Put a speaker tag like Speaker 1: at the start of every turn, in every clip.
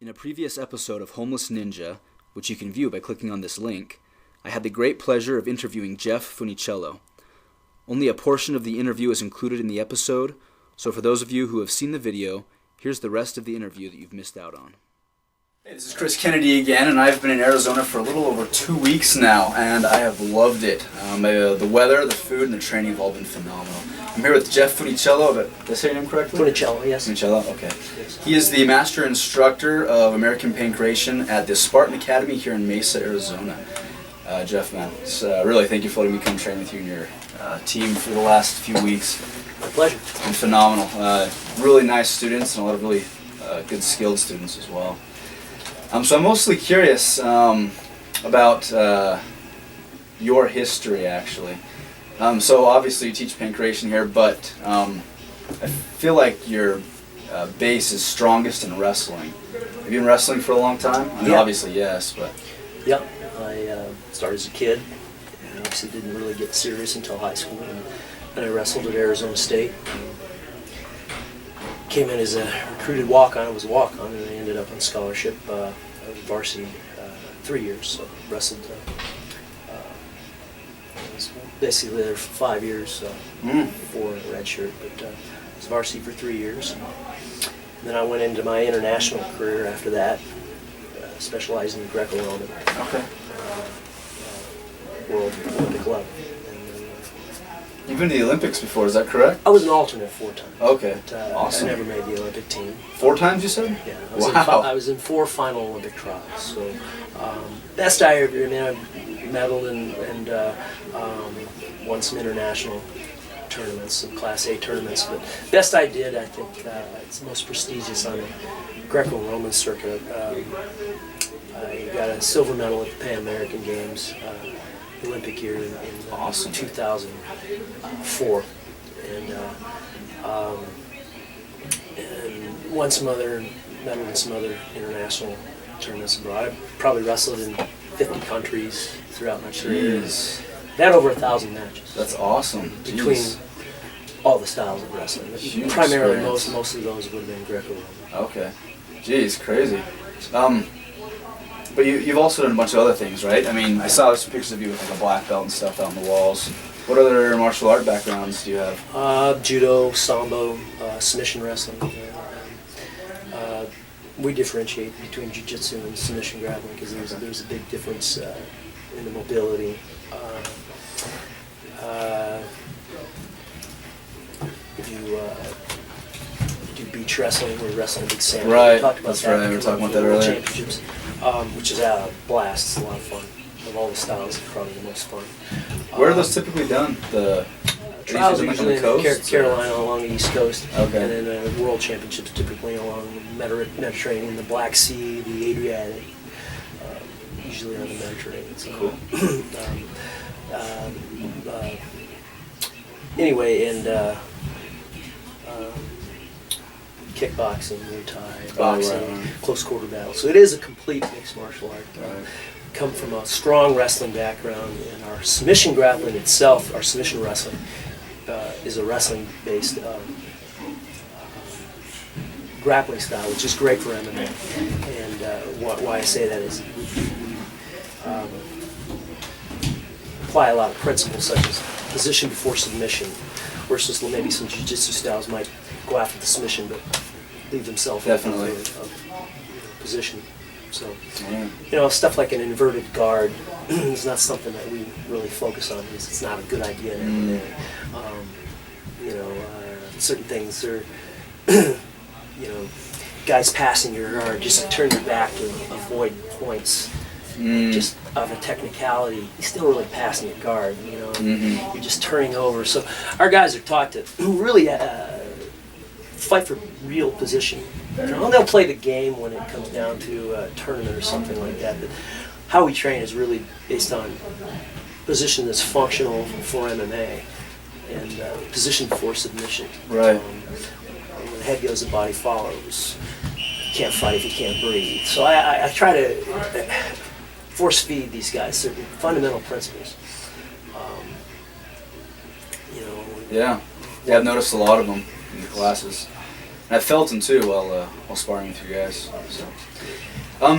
Speaker 1: In a previous episode of Homeless Ninja, which you can view by clicking on this link, I had the great pleasure of interviewing Jeff Funicello. Only a portion of the interview is included in the episode, so for those of you who have seen the video, here's the rest of the interview that you've missed out on. Hey, this is Chris Kennedy again, and I've been in Arizona for a little over 2 weeks now, and I have loved it. The weather, the food, and the training have all been phenomenal. I'm here with Jeff Funicello. Did I say your name correctly?
Speaker 2: Funicello, yes.
Speaker 1: Funicello, okay. Yes. He is the Master Instructor of American Pankration at the Spartan Academy here in Mesa, Arizona. Jeff, man, really thank you for letting me come train with you and your team for the last few weeks.
Speaker 2: My pleasure.
Speaker 1: It's been phenomenal. Really nice students and a lot of really good skilled students as well. So I'm mostly curious about your history, actually. So obviously you teach Pancration here, but I feel like your base is strongest in wrestling. Have you been wrestling for a long time? I mean,
Speaker 2: yeah.
Speaker 1: Obviously, yes, but...
Speaker 2: Yeah, I started as a kid, and obviously didn't really get serious until high school, and then I wrestled at Arizona State. Came in as a recruited walk-on. I was a walk-on, and I ended up on scholarship. I was varsity 3 years, so wrestled. I was basically there for 5 years before a red shirt, but I was varsity for 3 years. And then I went into my international career after that, specializing in Greco-Roman.
Speaker 1: Okay.
Speaker 2: World Olympic level.
Speaker 1: You've been to the Olympics before, is that correct?
Speaker 2: I was an alternate 4 times.
Speaker 1: Okay,
Speaker 2: but,
Speaker 1: awesome.
Speaker 2: I never made the Olympic team.
Speaker 1: 4 times, you said?
Speaker 2: Yeah.
Speaker 1: Wow.
Speaker 2: I was in 4 final Olympic trials. So, best I ever, I medaled and won some international tournaments, some Class A tournaments. But best I did, I think, it's most prestigious on the Greco-Roman circuit. I got a silver medal at the Pan American Games. Olympic year in
Speaker 1: awesome.
Speaker 2: 2004, and won some other medal in some other international tournaments abroad. I probably wrestled in 50 countries throughout my career. Had over 1,000 matches.
Speaker 1: That's awesome.
Speaker 2: Between
Speaker 1: Jeez.
Speaker 2: all the styles of wrestling.
Speaker 1: Huge
Speaker 2: Primarily,
Speaker 1: experience.
Speaker 2: most of those would have been Greco-Roman.
Speaker 1: Okay. Jeez, crazy. But you've also done a bunch of other things, right? I mean, I saw some pictures of you with like a black belt and stuff out on the walls. What other martial art backgrounds do you have?
Speaker 2: Judo, sambo, submission wrestling. We differentiate between jiu-jitsu and submission grappling because there's a big difference in the mobility. If you do beach wrestling, we're wrestling big sand.
Speaker 1: Right,
Speaker 2: We talked about
Speaker 1: that's
Speaker 2: that.
Speaker 1: right. We were talking about that
Speaker 2: World
Speaker 1: earlier.
Speaker 2: Championships, which is a blast. It's a lot of fun. Of all the styles, it's probably the most fun.
Speaker 1: Where are those typically done? The
Speaker 2: trials
Speaker 1: on
Speaker 2: usually
Speaker 1: the coast,
Speaker 2: in Carolina along the East Coast,
Speaker 1: Okay.
Speaker 2: and then World Championships typically along the Mediterranean, the Black Sea, the Adriatic, usually on the Mediterranean. So,
Speaker 1: Cool.
Speaker 2: Anyway, and kickboxing, Muay Thai, boxing,
Speaker 1: right.
Speaker 2: close quarter battle. So it is a complete mixed martial art.
Speaker 1: Right.
Speaker 2: Come from a strong wrestling background, and our submission grappling itself, our submission wrestling, is a wrestling-based grappling style, which is great for MMA. And why I say that is we apply a lot of principles such as position before submission, versus maybe some jiu-jitsu styles might go after the submission but leave themselves
Speaker 1: Definitely.
Speaker 2: in a position. So,
Speaker 1: Yeah.
Speaker 2: Stuff like an inverted guard is not something that we really focus on because it's not a good idea in MMA. Certain things are, guys passing your guard, just turn your back to avoid points. Just of a technicality, you're still really passing your guard, You're just turning over. So our guys are taught to really fight for real position. They'll play the game when it comes down to a tournament or something like that, but how we train is really based on position that's functional for MMA and position before submission.
Speaker 1: Right.
Speaker 2: When the head goes, the body follows. You can't fight if you can't breathe. So I try to force feed these guys certain fundamental principles.
Speaker 1: Yeah, I've noticed a lot of them in the classes. I felt them too while sparring with you guys.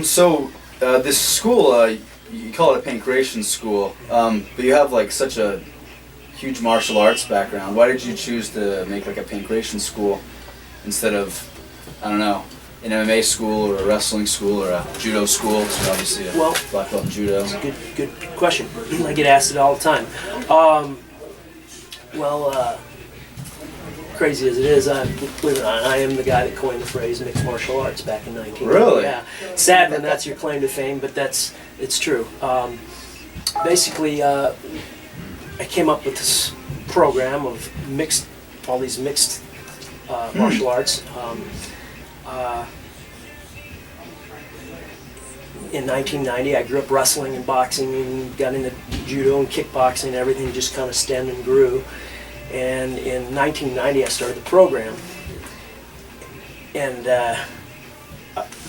Speaker 1: So, this school, you call it a Pancration school, but you have like such a huge martial arts background. Why did you choose to make like a Pancration school instead of, I don't know, an MMA school or a wrestling school or a judo school? So obviously a black belt in judo.
Speaker 2: That's a good question. I get asked it all the time. Crazy as it is, believe it or not, I am the guy that coined the phrase mixed martial arts back in 1990.
Speaker 1: Really?
Speaker 2: Yeah. Sad when that's your claim to fame, but it's true. Basically, I came up with this program of all these mixed martial arts. In 1990, I grew up wrestling and boxing and got into judo and kickboxing and everything just kind of stemmed and grew. And in 1990, I started the program, and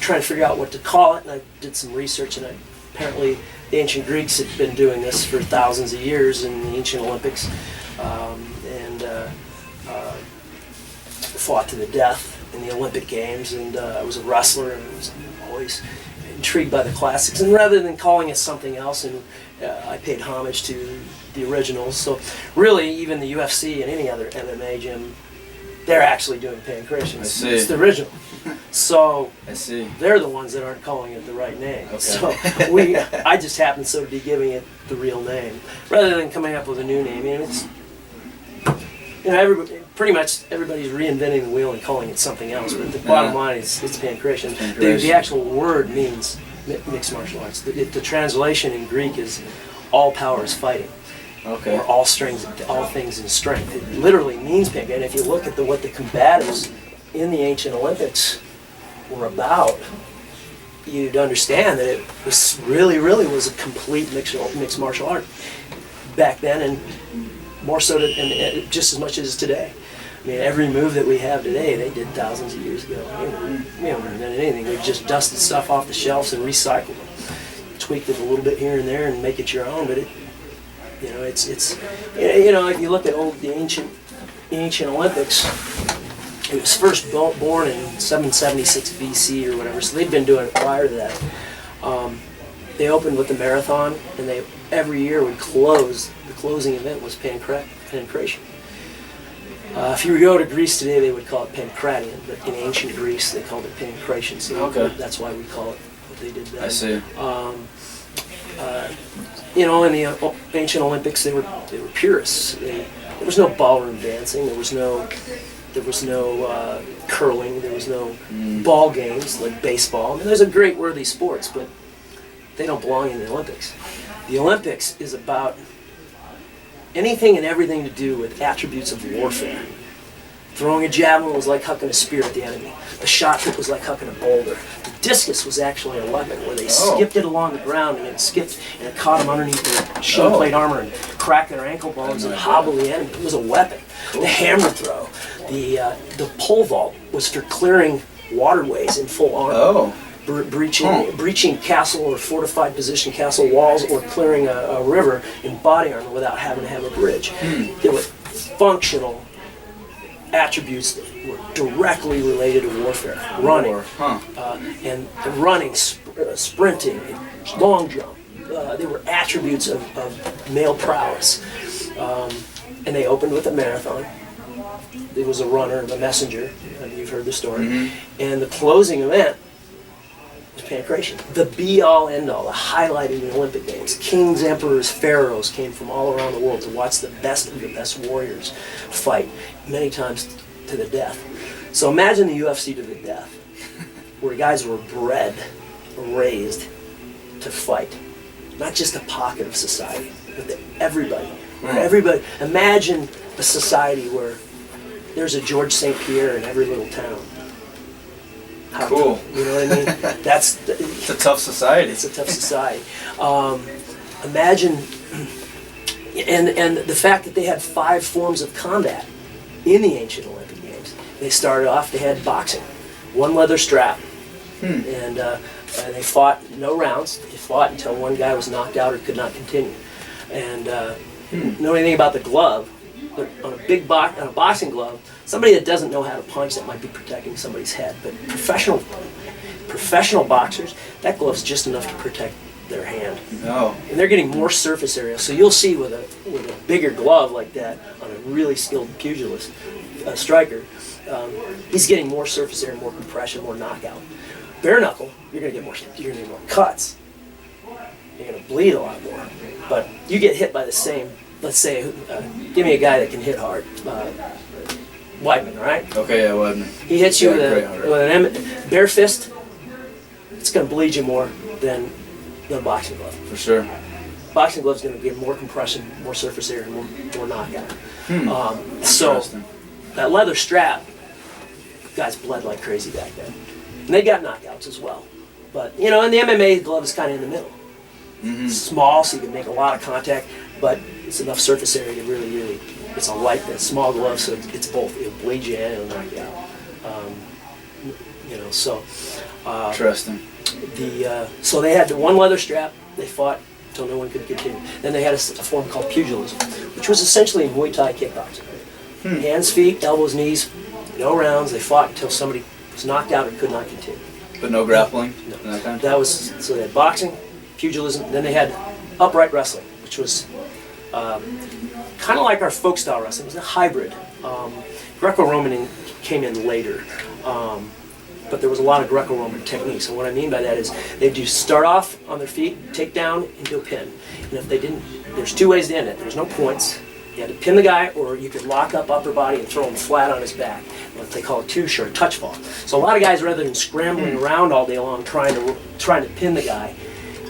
Speaker 2: trying to figure out what to call it. And I did some research, and apparently the ancient Greeks had been doing this for thousands of years in the ancient Olympics, and fought to the death in the Olympic Games. And I was a wrestler, and I was always intrigued by the classics. And rather than calling it something else, and I paid homage to the originals. So really, even the UFC and any other MMA gym, they're actually doing Pancration.
Speaker 1: I see.
Speaker 2: It's the original. So
Speaker 1: I see.
Speaker 2: They're the ones that aren't calling it the right name.
Speaker 1: Okay.
Speaker 2: So I just happen to be giving it the real name rather than coming up with a new name. I mean, it's pretty much everybody's reinventing the wheel and calling it something else. But the bottom line is it's Pancration. The actual word means mixed martial arts. The translation in Greek is all power is fighting.
Speaker 1: Okay.
Speaker 2: Or all things in strength. It literally means Pancration. And if you look at what the combatives in the ancient Olympics were about, you'd understand that it was really was a complete mixed martial art back then, and more so and just as much as today. I mean, every move that we have today, they did thousands of years ago. We haven't invented anything. We've just dusted stuff off the shelves and recycled it, tweaked it a little bit here and there, and make it your own. But if you look at the ancient Olympics, it was first born in 776 BC or whatever. So they'd been doing it prior to that. They opened with the marathon, and every year would close. The closing event was Pancration. If you go to Greece today, they would call it Pancration, but in ancient Greece, they called it Pancration. So that's why we call it what they did then.
Speaker 1: I see.
Speaker 2: In the ancient Olympics, they were purists. There was no ballroom dancing. There was no curling. There was no ball games like baseball. I mean, those are great, worthy sports, but they don't belong in the Olympics. The Olympics is about anything and everything to do with attributes of warfare. Throwing a javelin was like hucking a spear at the enemy. The shot put was like hucking a boulder. The discus was actually a weapon where they skipped it along the ground, and it skipped and it caught them underneath their shin plate armor and cracked their ankle bones and hobbled the enemy. It was a weapon. Cool. The hammer throw, the pole vault was for clearing waterways in full armor. Breaching castle or fortified position castle walls, or clearing a river in body armor without having to have a bridge. There were functional attributes that were directly related to warfare. Running, and running, sprinting, long jump. They were attributes of male prowess. And they opened with a marathon. There was a runner, a messenger, you've heard the story. And the closing event was Pancration. The be-all, end-all, the highlight of the Olympic Games. Kings, emperors, pharaohs came from all around the world to watch the best of the best warriors fight, many times to the death. So imagine the UFC to the death, where guys were bred, raised to fight. Not just a pocket of society, but everybody. Everybody. Imagine a society where there's a George St. Pierre in every little town.
Speaker 1: Cool.
Speaker 2: You know what I mean?
Speaker 1: It's a tough society.
Speaker 2: It's a tough society. Imagine, and the fact that they had 5 forms of combat in the ancient Olympic Games. They started off, they had boxing, 1 leather strap, and they fought no rounds. They fought until one guy was knocked out or could not continue. And know anything about the glove? on a big box, on a boxing glove, somebody that doesn't know how to punch, that might be protecting somebody's head. But professional boxers, that glove's just enough to protect their hand.
Speaker 1: Oh.
Speaker 2: And they're getting more surface area. So you'll see with a bigger glove like that on a really skilled pugilist, striker, he's getting more surface area, more compression, more knockout. Bare knuckle, you're gonna get more cuts. You're gonna bleed a lot more. But you get hit by the same. Let's say, give me a guy that can hit hard. Weidman, right?
Speaker 1: Okay, yeah, Weidman.
Speaker 2: He hits you with an bare fist. It's gonna bleed you more than the boxing glove.
Speaker 1: For sure.
Speaker 2: Boxing glove's gonna get more compression, more surface area, more knockout. So that leather strap, guys bled like crazy back then. And they got knockouts as well. But, and the MMA glove is kind of in the middle.
Speaker 1: Mm-hmm.
Speaker 2: It's small, so you can make a lot of contact, but it's enough surface area to really, it's a small glove, so it's both. It'll bleed you and it'll knock you out. So.
Speaker 1: Interesting.
Speaker 2: So they had the one leather strap, they fought until no one could continue. Then they had a form called pugilism, which was essentially Muay Thai kickboxing. Hands, feet, elbows, knees, no rounds. They fought until somebody was knocked out or could not continue.
Speaker 1: But no grappling?
Speaker 2: No. So they had boxing, pugilism, then they had upright wrestling, which was kind of like our folk style wrestling. It was a hybrid. Greco-Roman came in later, but there was a lot of Greco-Roman techniques. And what I mean by that is they'd just start off on their feet, take down, and do a pin. And if they didn't, there's two ways to end it. There's no points. You had to pin the guy, or you could lock up upper body and throw him flat on his back. What they call a touche or a touch fall. So a lot of guys, rather than scrambling around all day long trying to pin the guy,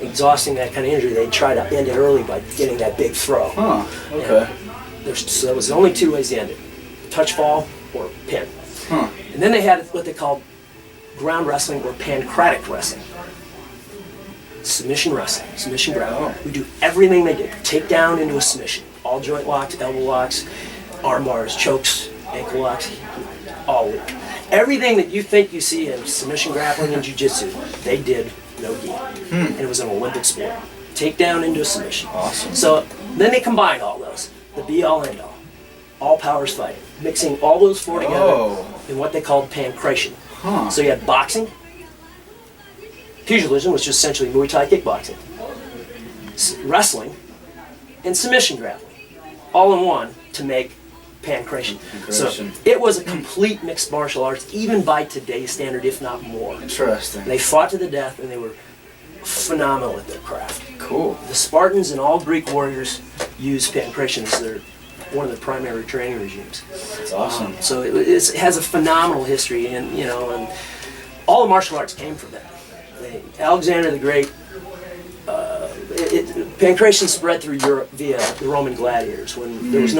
Speaker 2: exhausting that kind of injury, they try to end it early by getting that big throw.
Speaker 1: Huh, okay.
Speaker 2: So there was only two ways to end it: touch fall or pin.
Speaker 1: Huh.
Speaker 2: And then they had what they called ground wrestling or pancratic wrestling. Submission wrestling, submission ground. We do everything they did. Take down into a submission. All joint locks, elbow locks, arm bars, chokes, ankle locks, all weak. Everything that you think you see in submission grappling and jiu-jitsu, they did no gi. And it was an Olympic sport. Take down into a submission.
Speaker 1: Awesome.
Speaker 2: So then they combined all those. The be-all, end-all. All powers fighting. Mixing all those four together in what they called pancration.
Speaker 1: Huh.
Speaker 2: So you had boxing, pugilism, which is essentially Muay Thai kickboxing, wrestling, and submission grappling, all in one to make pancration. So it was a complete mixed martial arts, even by today's standard, if not more.
Speaker 1: Interesting.
Speaker 2: They fought to the death, and they were phenomenal at their craft.
Speaker 1: Cool.
Speaker 2: The Spartans and all Greek warriors used pancration as one of their primary training regimes.
Speaker 1: That's awesome.
Speaker 2: So it has a phenomenal history, and and all the martial arts came from that. Alexander the Great, pancration spread through Europe via the Roman gladiators. When there was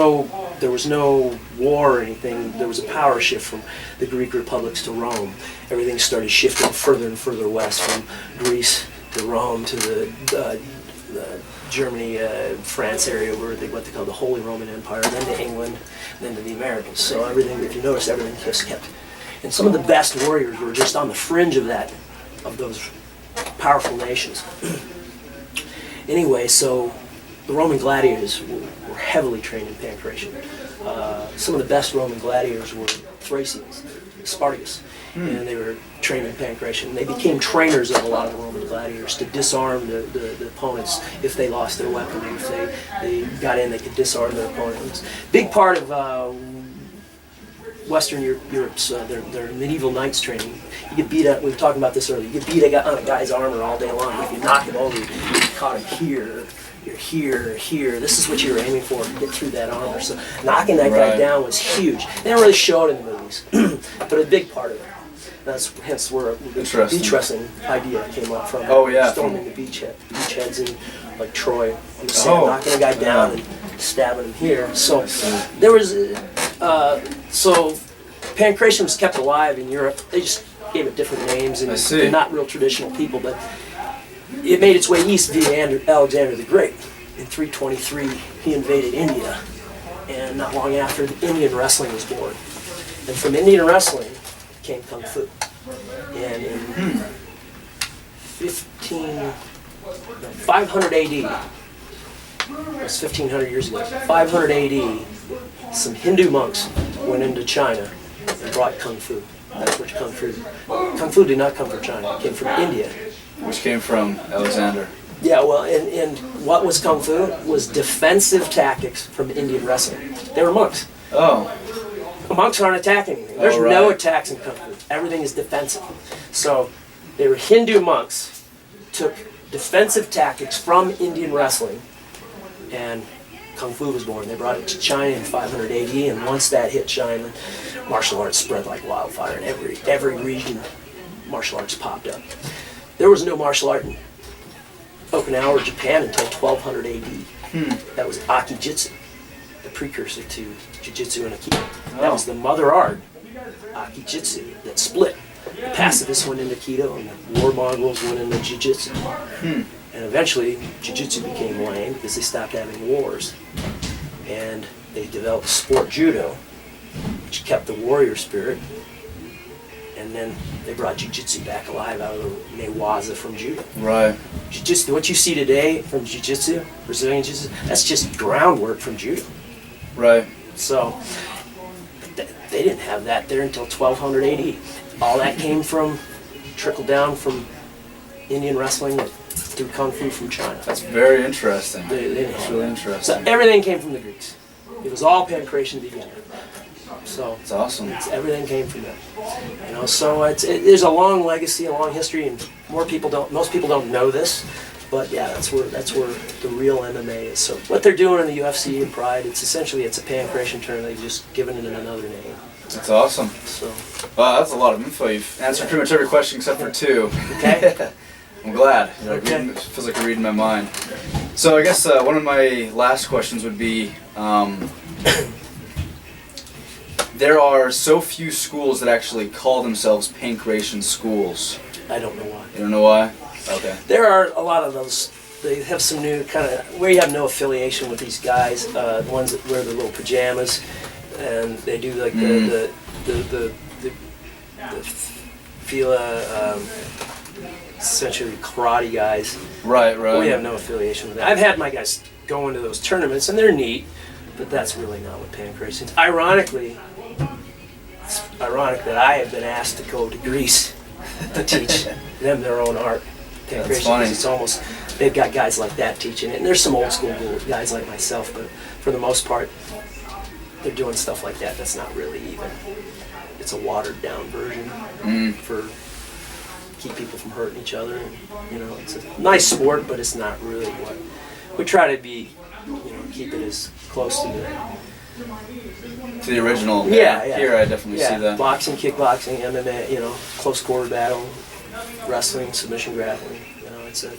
Speaker 2: no war or anything, there was a power shift from the Greek republics to Rome. Everything started shifting further and further west, from Greece to Rome to the Germany, France area, where what they call the Holy Roman Empire, then to England, then to the Americas. So everything, if you notice, everything just kept. And some of the best warriors were just on the fringe of those powerful nations. Anyway, so the Roman gladiators were heavily trained in pancration. Some of the best Roman gladiators were Thracians, Spartacus, and they were trained in pancration. They became trainers of a lot of the Roman gladiators to disarm the opponents if they lost their weapon. If they got in, they could disarm their opponents. Big part of Western Europe's their medieval knights training. You get beat up. We were talking about this earlier. You get beat on a guy's armor all day long. If you knock him over, you caught him here. You're here. This is what you were aiming for, to get through that armor. So knocking that guy down was huge. They didn't really show it in the movies, but a big part of it. That's hence where the beach wrestling idea came up from. Storming the beachheads in like Troy on the sand, knocking a guy down and stabbing him here. So there was so pancration was kept alive in Europe. They just gave it different names, and they're not real traditional people, but it made its way east via Alexander the Great. In 323, he invaded India, and not long after, Indian wrestling was born. And from Indian wrestling came Kung Fu. And in 500 AD, It was 1,500 years ago. 500 AD, some Hindu monks went into China and brought Kung Fu. That's what Kung Fu. Kung Fu did not come from China. It came from India.
Speaker 1: Which came from Alexander.
Speaker 2: Yeah, well, and what was Kung Fu? Was defensive tactics from Indian wrestling. They were monks.
Speaker 1: Oh.
Speaker 2: Monks aren't attacking anything. There's no attacks in Kung Fu. Everything is defensive. So they were Hindu monks, took defensive tactics from Indian wrestling, and Kung Fu was born. They brought it to China in 500 AD, and once that hit China, martial arts spread like wildfire, and every region martial arts popped up. There was no martial art in Okinawa or Japan until 1200 AD. That was Aki-Jitsu, the precursor to Jiu-Jitsu and Aikido. That was the mother art, Aki-Jitsu, that split. The pacifists went into Aikido, and the war Mongols went into Jiu-Jitsu. And eventually, Jiu-Jitsu became lame because they stopped having wars. And they developed sport judo, which kept the warrior spirit. And then they brought Jiu-Jitsu back alive out of the Newaza from judo.
Speaker 1: Right.
Speaker 2: Jiu-Jitsu, what you see today from Jiu-Jitsu, Brazilian Jiu-Jitsu, that's just groundwork from judo.
Speaker 1: Right.
Speaker 2: So they didn't have that there until 1200 AD. All that came from, trickled down from Indian wrestling through Kung Fu from China.
Speaker 1: That's very interesting.
Speaker 2: That's
Speaker 1: really interesting.
Speaker 2: So everything came from the Greeks. It was all Pancration to begin with. So
Speaker 1: it's awesome.
Speaker 2: Everything came from them. You know, so there's a long legacy, a long history, and most people don't know this. But yeah, that's where the real MMA is. So what they're doing in the UFC and Pride, it's a Pancration term. They've just given it another name.
Speaker 1: That's awesome.
Speaker 2: So.
Speaker 1: Wow, that's a lot of info. You've answered pretty much every question except for two.
Speaker 2: Okay.
Speaker 1: I'm glad.
Speaker 2: Okay.
Speaker 1: It feels like you're reading my mind. So I guess one of my last questions would be, there are so few schools that actually call themselves Pancration schools.
Speaker 2: I don't know why.
Speaker 1: You don't know why? Okay.
Speaker 2: There are a lot of those. They have some new kind of, where you have no affiliation with these guys, the ones that wear the little pajamas, and they do like the Fila, essentially karate guys.
Speaker 1: Right.
Speaker 2: We have no affiliation with that. I've had my guys go into those tournaments, and they're neat, but that's really not what Pancration is. Ironically, it's ironic that I have been asked to go to Greece to teach them their own art. Pancration,
Speaker 1: that's funny.
Speaker 2: it's almost, they've got guys like that teaching it, and there's some old school guys like myself, but for the most part, they're doing stuff like that that's not really even, it's a watered down version for keep people from hurting each other. And, you know, it's a nice sport, but it's not really what we try to be. You know, keep it as close to
Speaker 1: the original.
Speaker 2: Yeah.
Speaker 1: Here I definitely see that.
Speaker 2: Boxing, kickboxing, MMA. You know, close quarter battle, wrestling, submission grappling. You know, it's a.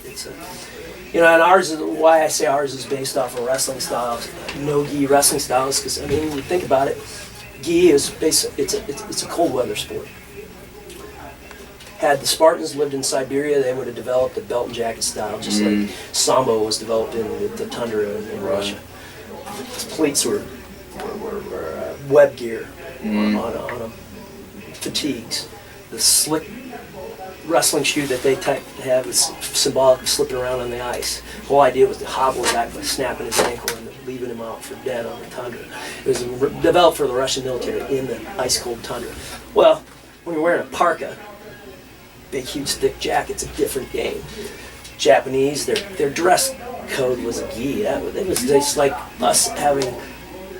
Speaker 2: You know, and ours is why I say ours is based off of wrestling styles, no-gi wrestling styles. Because I mean, when you think about it, gi is it's a cold weather sport. Had the Spartans lived in Siberia, they would have developed a belt and jacket style, just like Sambo was developed in the tundra in Russia. The cleats were web gear on fatigues. The slick wrestling shoe that they have is symbolic of slipping around on the ice. The whole idea was to hobble a guy by snapping his ankle and leaving him out for dead on the tundra. It was developed for the Russian military in the ice-cold tundra. Well, when you're wearing a parka, big, huge, thick jacket's a different game. Japanese, their dress code was a gi. It was just like us having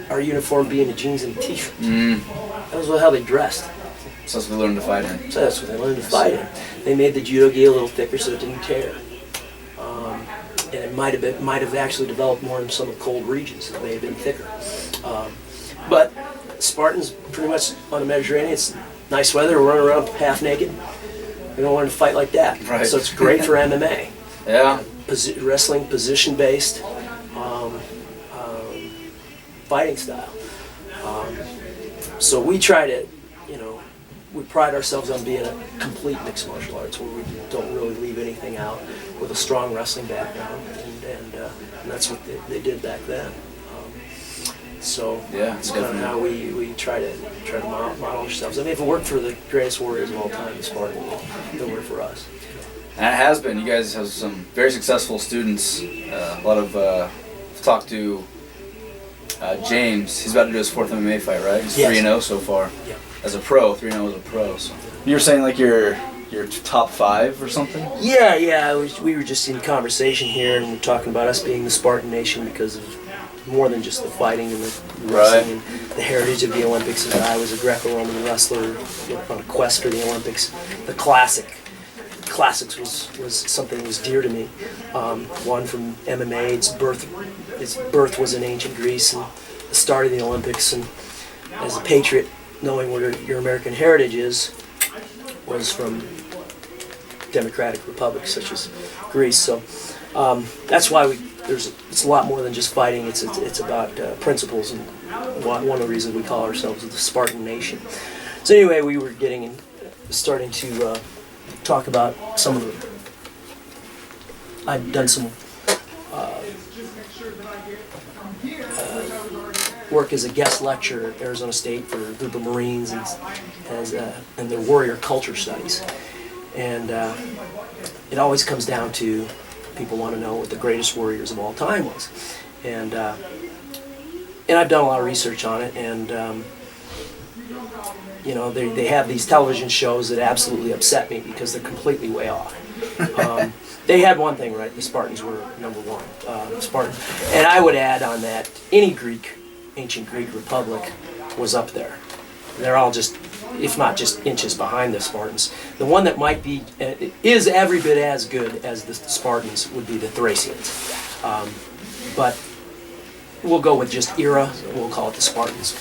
Speaker 2: our uniform being the jeans and the t-shirts. That was how they dressed.
Speaker 1: So that's what they learned to fight in.
Speaker 2: So that's what they learned to fight in. They made the judo gi a little thicker so it didn't tear. And it might have actually developed more in some of the cold regions. It may have been thicker. But Spartans, pretty much on the Mediterranean, it's nice weather, we're running around half naked. We don't learn to fight like that.
Speaker 1: Right.
Speaker 2: So it's great for MMA.
Speaker 1: Yeah.
Speaker 2: Wrestling, position-based fighting style. So we try to, you know, we pride ourselves on being a complete mixed martial arts where we don't really leave anything out, with a strong wrestling background, and that's what they did back then. So
Speaker 1: yeah,
Speaker 2: it's kind of how we try to model ourselves. I mean, if it worked for the greatest warriors of all time, the Spartan, it'll work for us. And
Speaker 1: it has been. You guys have some very successful students, a lot of talked to James. He's about to do his 4th MMA fight, right? He's 3-0 so far.
Speaker 2: Yeah.
Speaker 1: As a pro, 3-0 as a pro. So. You were saying like your top 5 or something?
Speaker 2: Yeah. We were just in conversation here, and we're talking about us being the Spartan Nation because of more than just the fighting and the wrestling and the heritage of the Olympics. And I was a Greco-Roman wrestler on a quest for the Olympics. The classics was something that was dear to me. One from MMA. Its birth was in ancient Greece, and the start of the Olympics. And as a patriot, knowing what your American heritage is, was from democratic republics such as Greece. So that's why it's a lot more than just fighting. It's about principles, and one of the reasons we call ourselves the Spartan Nation. So anyway, we were starting to talk about some of the. I've done some work as a guest lecturer at Arizona State for a group of Marines and their warrior culture studies, and it always comes down to people want to know what the greatest warriors of all time was, and I've done a lot of research on it, and they have these television shows that absolutely upset me because they're completely way off. They had one thing right: the Spartans were number one. Spartan, and I would add on that any ancient Greek republic was up there. They're all just, if not just inches behind the Spartans. The one that might be, is every bit as good as the Spartans would be the Thracians. But we'll go with just era, we'll call it the Spartans.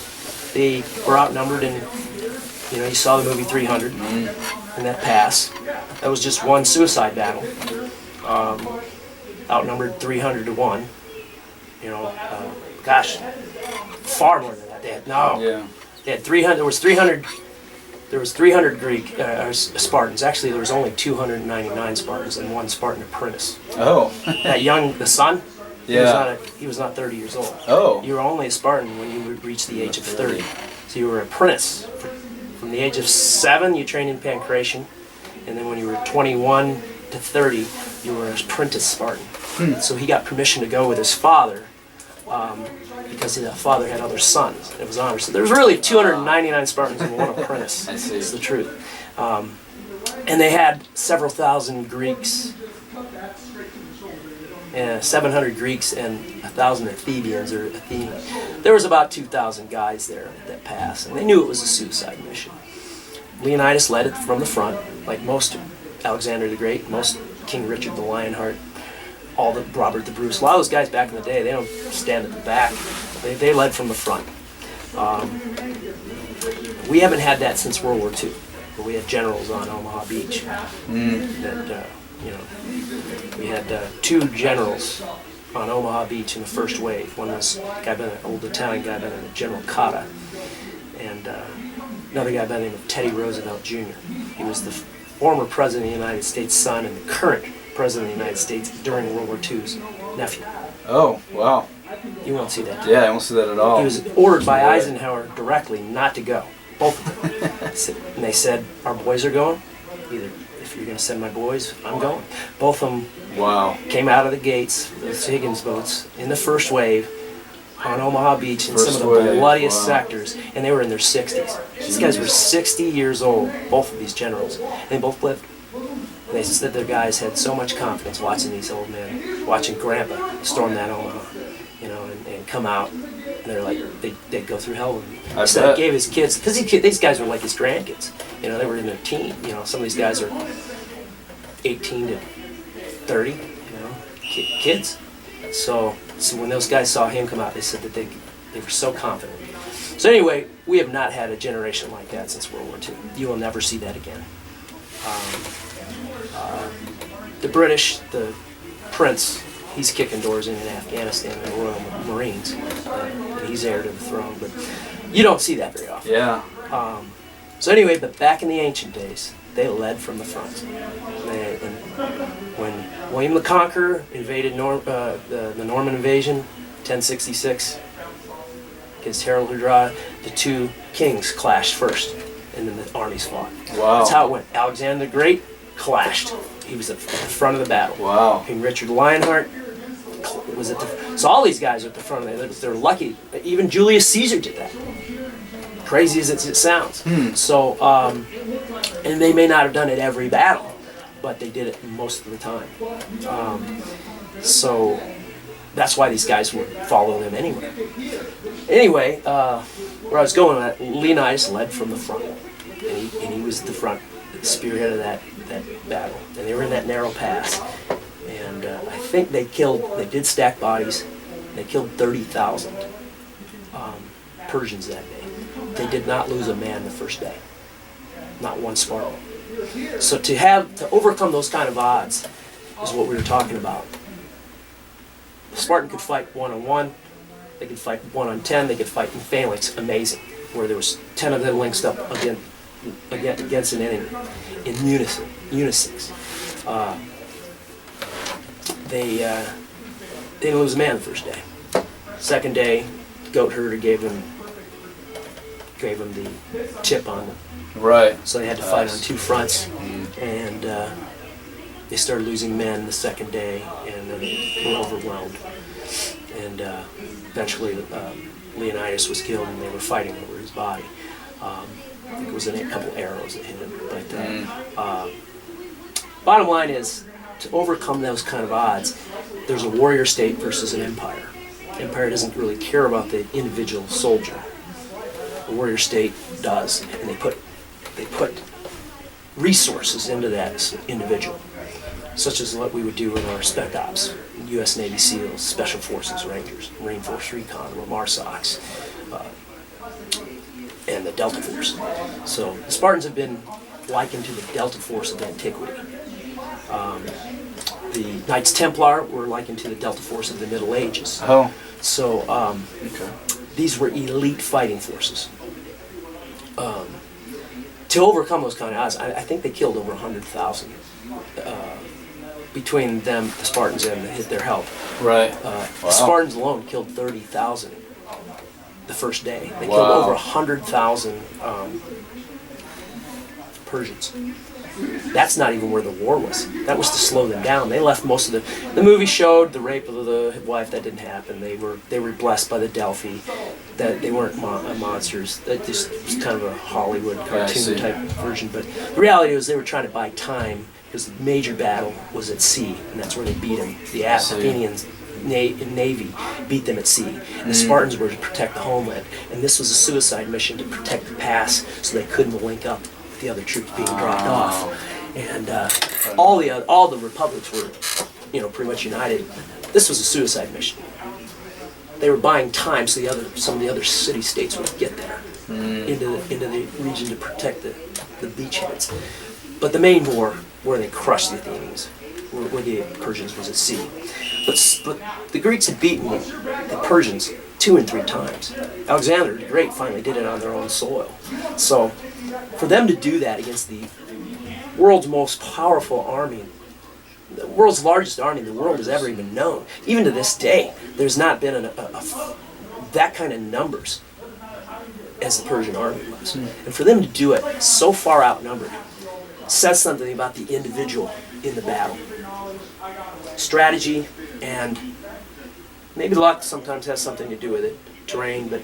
Speaker 2: They were outnumbered, and you saw the movie 300 and that pass. That was just one suicide battle. Outnumbered 300 to 1. Far more than that. They had 300. There was 300 Greek Spartans. Actually, there was only 299 Spartans and one Spartan apprentice.
Speaker 1: Oh.
Speaker 2: The son.
Speaker 1: Yeah.
Speaker 2: He was not 30 years old.
Speaker 1: Oh.
Speaker 2: You were only a Spartan when you reached the age of 30. So you were an apprentice. From the age of 7, you trained in Pancration, and then when you were 21 to 30, you were an apprentice Spartan. So he got permission to go with his father. Because his father had other sons. It was honored. So there was really 299 Spartans and one apprentice.
Speaker 1: I see.
Speaker 2: That's the truth. And they had several thousand Greeks, 700 Greeks and 1,000 Athenians or Athenians. There was about 2,000 guys there at that pass, and they knew it was a suicide mission. Leonidas led it from the front, like most Alexander the Great, most King Richard the Lionheart, all the Robert the Bruce. A lot of those guys back in the day, they don't stand at the back. They led from the front. We haven't had that since World War II, where we had generals on Omaha Beach. We had 2 generals on Omaha Beach in the first wave. One was a guy by an old Italian guy by the name of General Cotta, and another guy by the name of Teddy Roosevelt Jr. He was the former president of the United States' son and the current president of the United States during World War II's nephew.
Speaker 1: Oh, wow.
Speaker 2: You won't see that.
Speaker 1: Yeah, I won't see that at all.
Speaker 2: He was ordered by Eisenhower directly not to go. Both of them. And they said, our boys are going. Either if you're going to send my boys, I'm going. Both of them came out of the gates, those Higgins boats, in the first wave on Omaha Beach in some of the bloodiest sectors, and they were in their 60s. These guys were 60 years old, both of these generals. And they both lived. They said their guys had so much confidence watching these old men, watching Grandpa storm that Omaha, and come out, and they're like, they'd go through hell with him. So he gave his kids, because these guys were like his grandkids, they were in their teen, some of these guys are 18 to 30, kids. So when those guys saw him come out, they said that they were so confident. So anyway, we have not had a generation like that since World War II. You will never see that again. The British, the Prince, he's kicking doors in Afghanistan in the Royal Marines. And he's heir to the throne, but you don't see that very often.
Speaker 1: Yeah.
Speaker 2: So anyway, but back in the ancient days, they led from the front. When William the Conqueror invaded the Norman invasion, 1066, against Harold Hardrada, the 2 kings clashed first, and then the armies fought.
Speaker 1: Wow.
Speaker 2: That's how it went. Alexander the Great clashed. He was at the front of the battle.
Speaker 1: Wow.
Speaker 2: King Richard Lionheart was at the. So all these guys are at the front of it. They're lucky. Even Julius Caesar did that. Crazy as it sounds. So, and they may not have done it every battle, but they did it most of the time. So that's why these guys would follow them anywhere. Anyway, where I was going with that, Leonidas led from the front, and he was at the front, spearhead of that battle, and they were in that narrow pass. And I think they did stack bodies. They killed 30,000 Persians that day. They did not lose a man the first day. Not one Spartan. So to overcome those kind of odds is what we were talking about. The Spartan could fight 1-on-1. They could fight 1-on-10. They could fight in phalanx. Amazing. Where there was 10 of them linked up against an enemy in unisex. They didn't lose a man the first day. Second day, goat herder gave him the tip on them.
Speaker 1: Right.
Speaker 2: So they had to fight on two fronts, and they started losing men the second day, and then they were overwhelmed. And eventually, Leonidas was killed, and they were fighting over his body. I think it was a couple arrows that hit him. But bottom line is, to overcome those kind of odds, there's a warrior state versus an empire. Empire doesn't really care about the individual soldier. The warrior state does, and they put resources into that individual, such as what we would do in our spec ops, U.S. Navy SEALs, Special Forces, Rangers, Marine Force Recon, or MARSOCs, and the Delta Force. So the Spartans have been likened to the Delta Force of antiquity. The Knights Templar were likened to the Delta Force of the Middle Ages.
Speaker 1: Oh.
Speaker 2: So these were elite fighting forces. To overcome those kind of odds, I think they killed over 100,000 between them, the Spartans, and their help.
Speaker 1: Right.
Speaker 2: The Spartans alone killed 30,000 the first day. They killed over 100,000 Persians. That's not even where the war was. That was to slow them down. They left most of the movie showed the rape of the wife. That didn't happen. They were blessed by the Delphi. That they weren't monsters. That just was kind of a Hollywood cartoon type version. But the reality was they were trying to buy time because the major battle was at sea, and that's where they beat them. The Athenians Navy beat them at sea. And the Spartans were to protect the homeland. And this was a suicide mission to protect the pass so they couldn't link up with the other troops being dropped off. And all the republics were, pretty much united. This was a suicide mission. They were buying time so some of the other city-states would get there into the region to protect the beachheads. But the main war, where they crushed the Athenians, where the Persians, was at sea. But the Greeks had beaten the Persians 2 and 3 times. Alexander the Great finally did it on their own soil. So for them to do that against the world's most powerful army, the world's largest army the world has ever even known, even to this day, there's not been that kind of numbers as the Persian army was. And for them to do it so far outnumbered says something about the individual in the battle. Strategy and maybe luck sometimes has something to do with it, terrain, but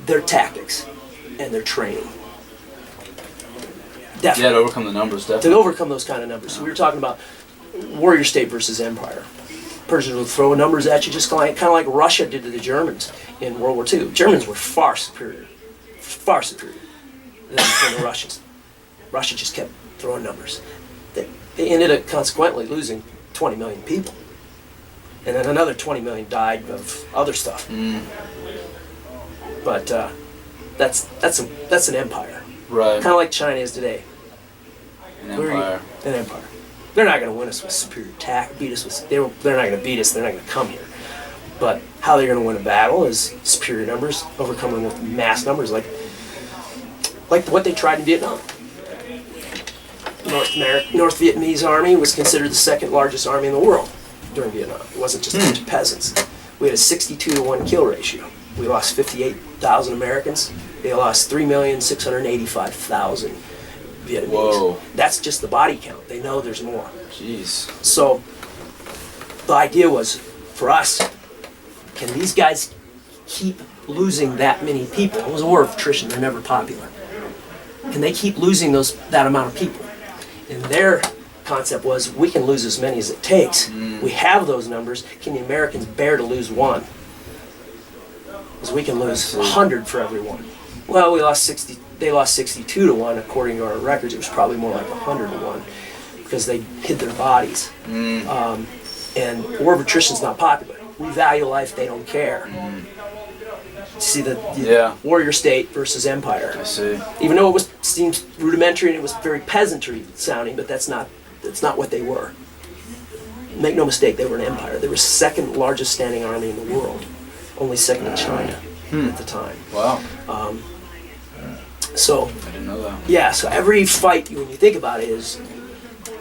Speaker 2: their tactics and their training. Definitely.
Speaker 1: Yeah, to overcome the numbers, definitely.
Speaker 2: To overcome those kind of numbers. So we were talking about warrior state versus empire. Persians would throw numbers at you just kind of like Russia did to the Germans in World War II. Germans were far superior than the Russians. Russia just kept throwing numbers. They ended up consequently losing 20 million people. And then another 20 million died of other stuff. But that's an empire.
Speaker 1: Right.
Speaker 2: Kind of like China is today.
Speaker 1: An empire.
Speaker 2: An empire. They're not going to win us with superior attack, beat us with. They're not going to beat us. They're not going to come here. But how they're going to win a battle is superior numbers, overcoming with mass numbers, like what they tried in Vietnam. North Vietnamese army was considered the second largest army in the world during Vietnam. It wasn't just a bunch of peasants. We had a 62-to-1 kill ratio. We lost 58,000 Americans. They lost 3,685,000 Vietnamese.
Speaker 1: Whoa.
Speaker 2: That's just the body count. They know there's more.
Speaker 1: Jeez.
Speaker 2: So the idea was for us, can these guys keep losing that many people? It was a war of attrition. They're never popular. Can they keep losing that amount of people? And their concept was, we can lose as many as it takes. We have those numbers. Can the Americans bear to lose one? Because we can lose 100 for every one. Well, we lost 60. They lost 62 to 1 according to our records. It was probably more like 100 to 1 because they hid their bodies. And war of attrition is not popular. We value life. They don't care. See the warrior state versus empire.
Speaker 1: I see.
Speaker 2: Even though seems rudimentary and it was very peasantry sounding, but that's not what they were. Make no mistake, they were an empire. They were second largest standing army in the world, only second to China at the time.
Speaker 1: Wow.
Speaker 2: So
Speaker 1: I didn't know that.
Speaker 2: Yeah. So every fight, when you think about it, is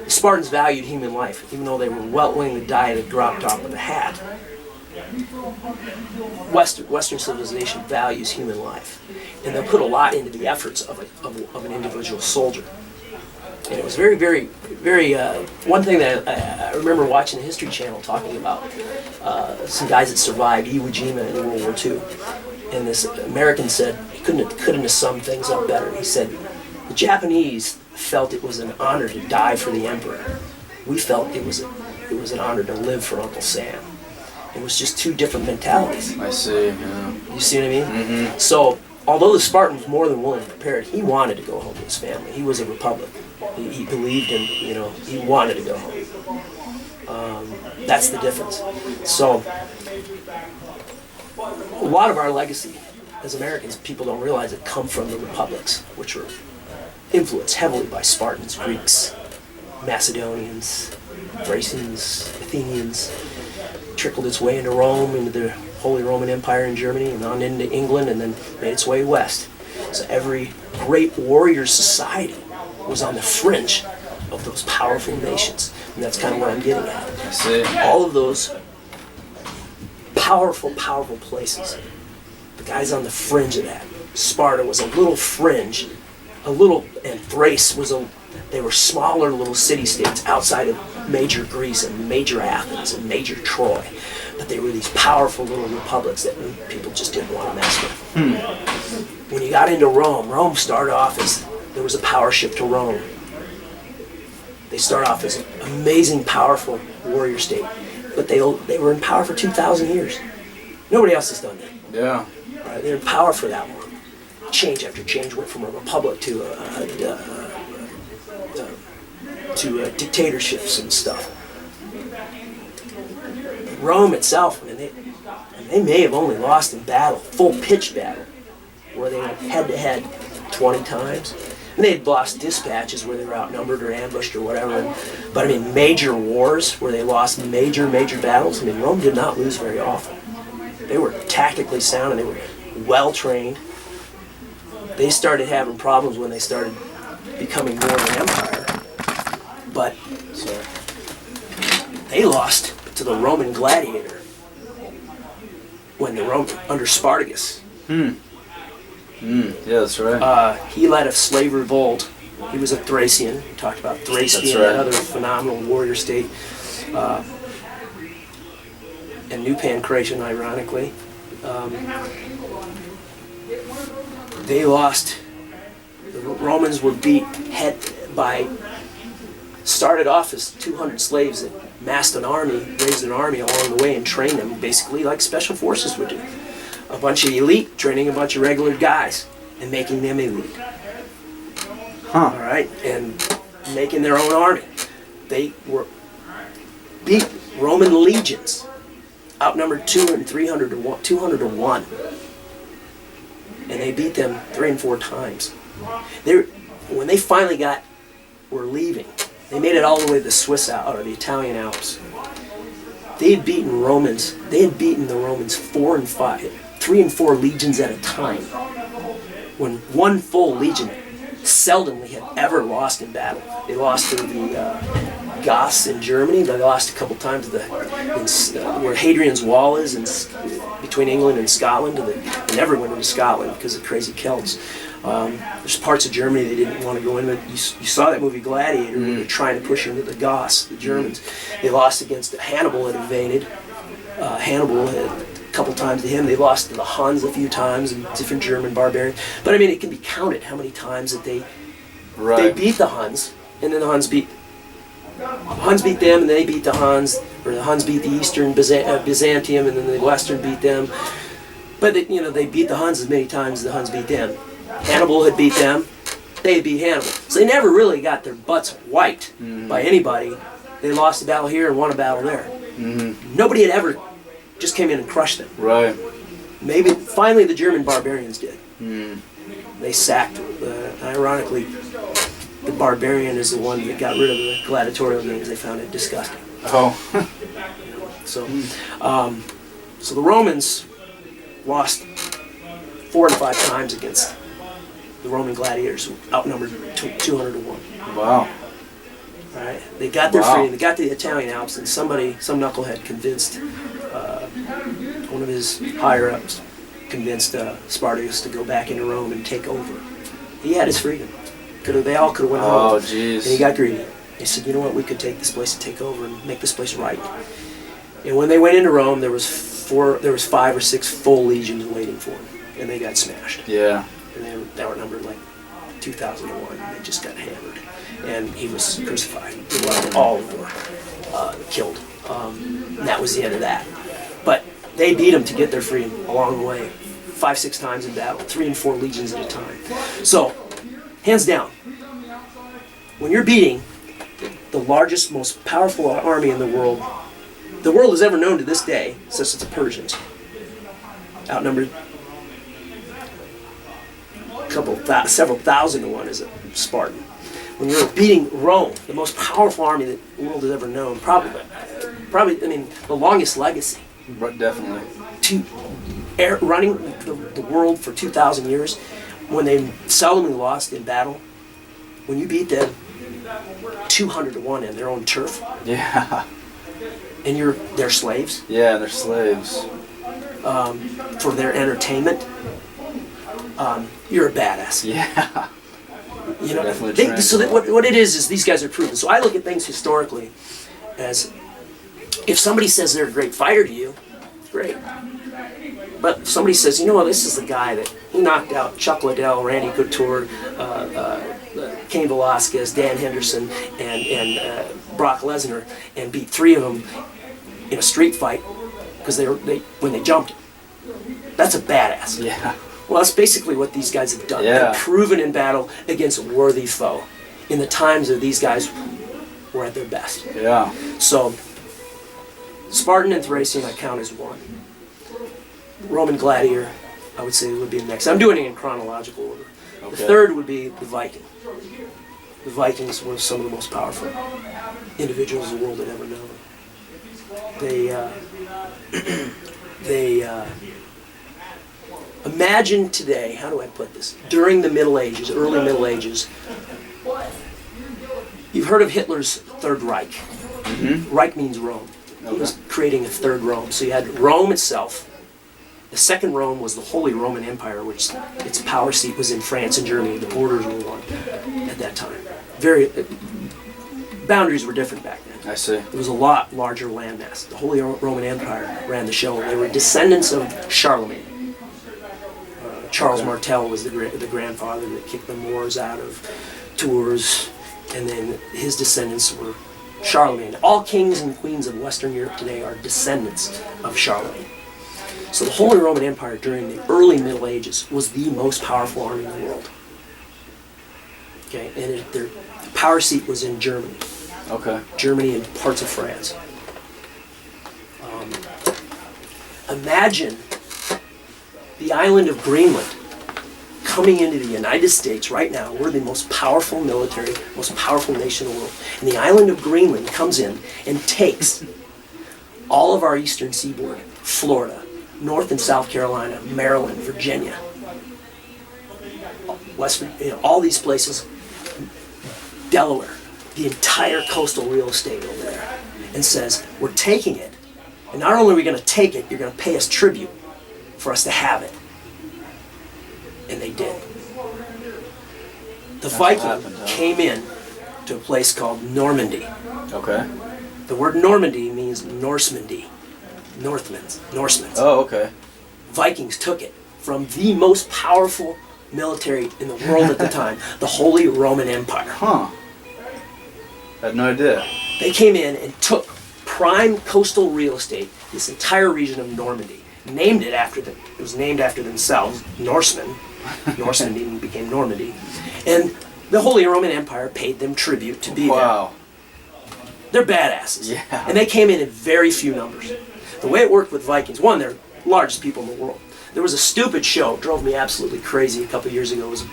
Speaker 2: the Spartans valued human life, even though they were willing to die at a drop top of the hat. Western civilization values human life, and they'll put a lot into the efforts of an individual soldier. And it was very, very, very. One thing that I remember watching the History Channel talking about some guys that survived Iwo Jima in World War II, and this American said he couldn't have summed things up better. He said the Japanese felt it was an honor to die for the emperor. We felt it was an honor to live for Uncle Sam. It was just two different mentalities.
Speaker 1: I see. Yeah.
Speaker 2: You see what I mean? Mm-hmm. So, although the Spartan was more than willing and prepared, he wanted to go home to his family. He was a Republican. He believed in, he wanted to go home. That's the difference. So, a lot of our legacy as Americans, people don't realize it, come from the republics, which were influenced heavily by Spartans, Greeks, Macedonians, Thracians, Athenians. Trickled its way into Rome, into the Holy Roman Empire in Germany, and on into England, and then made its way west. So every great warrior society was on the fringe of those powerful nations. And that's kind of what I'm getting at.
Speaker 1: I see.
Speaker 2: All of those powerful, powerful places. The guys on the fringe of that. Sparta was a little fringe, and Thrace was they were smaller little city-states outside of major Greece and major Athens and major Troy. But they were these powerful little republics that people just didn't want to mess with. When you got into Rome started off as, there was a power shift to Rome. They started off as an amazing, powerful warrior state. But they were in power for 2,000 years. Nobody else has done that.
Speaker 1: Yeah.
Speaker 2: Right? They're in power for that long. Change after change went from a republic to dictatorships and stuff. Rome itself, they may have only lost in battle, full pitched battle, where they went head to head 20 times. And they'd lost dispatches where they were outnumbered or ambushed or whatever. But major wars where they lost major battles. Rome did not lose very often. They were tactically sound and they were well trained. They started having problems when they started becoming more of an empire. But they lost to the Roman gladiator when under Spartacus.
Speaker 1: Yeah, that's right.
Speaker 2: He led a slave revolt. He was a Thracian. We talked about Thrace being another phenomenal warrior state. And New Pancration, ironically. They lost. The Romans were beat started off as 200 slaves that raised an army along the way and trained them basically like special forces would do. A bunch of elite training a bunch of regular guys and making them elite. All right, and making their own army. They were beat Roman legions, outnumbered 200 and 300 to 200 to 1. And they beat them 3 and 4 times. When they finally were leaving, they made it all the way to the Swiss Alps, or the Italian Alps. They had beaten the Romans 3 and 4 legions at a time. When one full legion seldomly had ever lost in battle. They lost to the Goths in Germany. They lost a couple times where Hadrian's Wall is between England and Scotland. They never went into Scotland because of crazy Celts. There's parts of Germany they didn't want to go in. You saw that movie Gladiator where they're trying to push into the Goths, the Germans. They lost against Hannibal had invaded Hannibal had a couple times to him. They lost to the Huns a few times and different German barbarians. But I mean, it can be counted how many times that they beat the Huns, and then the Huns beat them, and they beat the Huns, or the Huns beat the Eastern Byzantium, and then the Western beat them. But they beat the Huns as many times as the Huns beat them. Hannibal had beat them. They had beat Hannibal. So they never really got their butts wiped by anybody. They lost a battle here and won a battle there. Nobody had ever just came in and crushed them.
Speaker 1: Right.
Speaker 2: Maybe finally the German barbarians did. They sacked. Ironically, the barbarian is the one that got rid of the gladiatorial names. They found it disgusting.
Speaker 1: Oh.
Speaker 2: So the Romans lost 4 and 5 times against the Roman gladiators, outnumbered 200 to 1.
Speaker 1: Wow.
Speaker 2: All right. They got their freedom. They got to the Italian Alps, and some knucklehead convinced one of his higher-ups convinced Spartacus to go back into Rome and take over. He had his freedom. They all could have went home.
Speaker 1: Oh, jeez.
Speaker 2: And he got greedy. He said, you know what, we could take this place and take over and make this place right. And when they went into Rome, there was 5 or 6 full legions waiting for him, and they got smashed.
Speaker 1: Yeah.
Speaker 2: And they were numbered like 2,000 to 1, and they just got hammered. And he was crucified. All of them were killed. And that was the end of that. But they beat him to get their freedom along the way, 5, 6 times in battle, 3 and 4 legions at a time. So, hands down, when you're beating the largest, most powerful army in the world has ever known to this day, since it's the Persians, outnumbered several thousand to 1 as a Spartan. When you're beating Rome, the most powerful army that the world has ever known, probably, I mean, the longest legacy.
Speaker 1: Definitely.
Speaker 2: Running the world for 2,000 years, when they seldomly lost in battle, when you beat them 200 to 1 in their own turf.
Speaker 1: Yeah.
Speaker 2: And they're slaves.
Speaker 1: Yeah, they're slaves.
Speaker 2: For their entertainment. You're a badass.
Speaker 1: Yeah.
Speaker 2: What it is these guys are proven. So I look at things historically as, if somebody says they're a great fighter to you, great. But if somebody says, you know what, this is the guy that he knocked out Chuck Liddell, Randy Couture, Cain Velasquez, Dan Henderson, and Brock Lesnar, and beat 3 of them in a street fight because when they jumped, that's a badass.
Speaker 1: Yeah.
Speaker 2: Well, that's basically what these guys have done.
Speaker 1: Yeah.
Speaker 2: They've proven in battle against a worthy foe in the times that these guys were at their best.
Speaker 1: Yeah.
Speaker 2: So, Spartan and Thracian I count as one. Roman gladiator, I would say, would be the next. I'm doing it in chronological order. Okay. The third would be the Viking. The Vikings were some of the most powerful individuals the world had ever known. They imagine today, how do I put this? During the Middle Ages, early Middle Ages, you've heard of Hitler's Third Reich. Mm-hmm. Reich means Rome. Okay. He was creating a third Rome. So you had Rome itself. The second Rome was the Holy Roman Empire, which its power seat was in France and Germany. The borders were one at that time. Boundaries were different back then.
Speaker 1: I see.
Speaker 2: It was a lot larger landmass. The Holy Roman Empire ran the show. They were descendants of Charlemagne. Charles Martel was the grandfather that kicked the Moors out of Tours, and then his descendants were Charlemagne. All kings and queens of Western Europe today are descendants of Charlemagne. So the Holy Roman Empire during the early Middle Ages was the most powerful army in the world. Okay, and their power seat was in Germany.
Speaker 1: Okay.
Speaker 2: Germany and parts of France. Imagine the island of Greenland coming into the United States right now. We're the most powerful military, most powerful nation in the world. And the island of Greenland comes in and takes all of our eastern seaboard, Florida, North and South Carolina, Maryland, Virginia, all these places, Delaware, the entire coastal real estate over there, and says, we're taking it. And not only are we going to take it, you're going to pay us tribute for us to have it. And they did. The Viking came in to a place called Normandy.
Speaker 1: Okay.
Speaker 2: The word Normandy means Norsemandy. Norsemen.
Speaker 1: Oh, okay.
Speaker 2: Vikings took it from the most powerful military in the world at the time, the Holy Roman Empire.
Speaker 1: Huh. I had no idea.
Speaker 2: They came in and took prime coastal real estate, this entire region of Normandy, named it after them. It was named after themselves, Norsemen. Norsemen even became Normandy. And the Holy Roman Empire paid them tribute to be there.
Speaker 1: Wow.
Speaker 2: They're badasses.
Speaker 1: Yeah.
Speaker 2: And they came in very few numbers. The way it worked with Vikings, one, they're the largest people in the world. There was a stupid show, drove me absolutely crazy a couple of years ago. It was a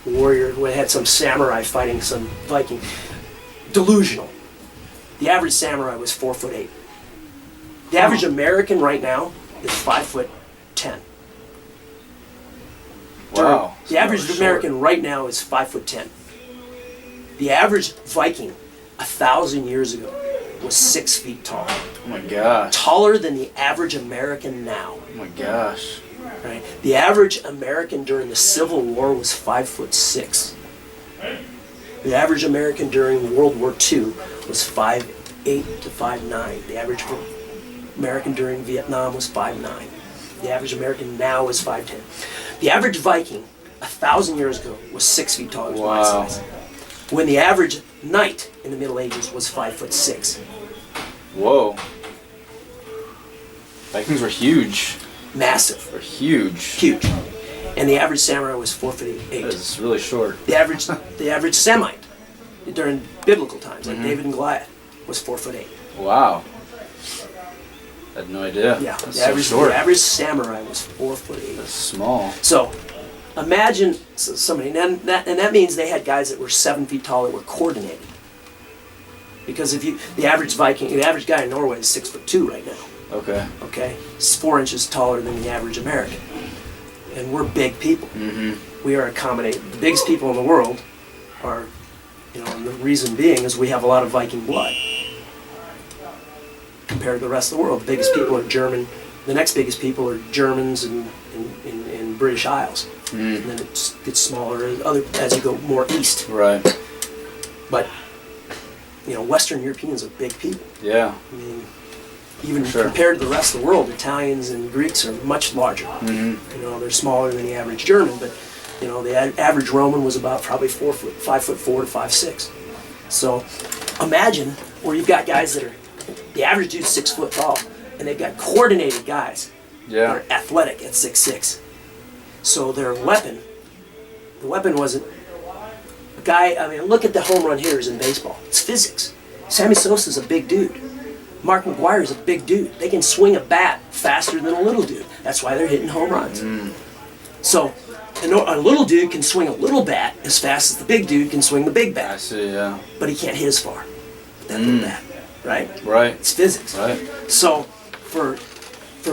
Speaker 2: warrior who had some samurai fighting some Viking. Delusional. The average samurai was 4'8". The average American right now is 5'10".
Speaker 1: Wow.
Speaker 2: The average American right now is 5'10". The average Viking 1,000 years ago was 6 feet tall.
Speaker 1: Oh my gosh.
Speaker 2: Taller than the average American now.
Speaker 1: Oh my gosh.
Speaker 2: Right? The average American during the Civil War was 5'6". The average American during World War II was 5'8" to 5'9". The average American during Vietnam was 5'9". The average American now is 5'10". The average Viking 1,000 years ago was 6 feet tall. Was my size. When the average knight in the Middle Ages was 5'6".
Speaker 1: Whoa. Vikings were huge.
Speaker 2: Massive.
Speaker 1: They're huge.
Speaker 2: Huge. And the average samurai was 4'8".
Speaker 1: That's really short.
Speaker 2: The average Semite during biblical times, like David and Goliath, was 4'8".
Speaker 1: Wow. I had no idea.
Speaker 2: Yeah.
Speaker 1: That's so short.
Speaker 2: The average samurai was 4'8".
Speaker 1: That's small.
Speaker 2: So, imagine somebody, and that means they had guys that were 7 feet tall that were coordinated. Because the average Viking, the average guy in Norway is 6'2" right now.
Speaker 1: Okay.
Speaker 2: Okay, it's 4 inches taller than the average American, and we're big people.
Speaker 1: Mm-hmm.
Speaker 2: We are accommodated. The biggest people in the world are, and the reason being is we have a lot of Viking blood compared to the rest of the world. The biggest people are German. The next biggest people are Germans and British Isles, and then it gets smaller as you go more east.
Speaker 1: Right.
Speaker 2: But Western Europeans are big people.
Speaker 1: Yeah.
Speaker 2: I mean, even compared to the rest of the world, Italians and Greeks are much larger. Mm-hmm. They're smaller than the average German, but the average Roman was about probably 5'4" to 5'6". So imagine where you've got guys that are, the average dude's 6 foot tall, and they've got coordinated guys that are athletic at 6'6". So their weapon, the weapon wasn't a guy. I mean, look at the home run hitters in baseball. It's physics. Sammy Sosa's a big dude. Mark McGwire's a big dude. They can swing a bat faster than a little dude. That's why they're hitting home runs. So a little dude can swing a little bat as fast as the big dude can swing the big bat.
Speaker 1: I see, yeah.
Speaker 2: But he can't hit as far with that little bat, right?
Speaker 1: Right.
Speaker 2: It's physics.
Speaker 1: Right.
Speaker 2: So for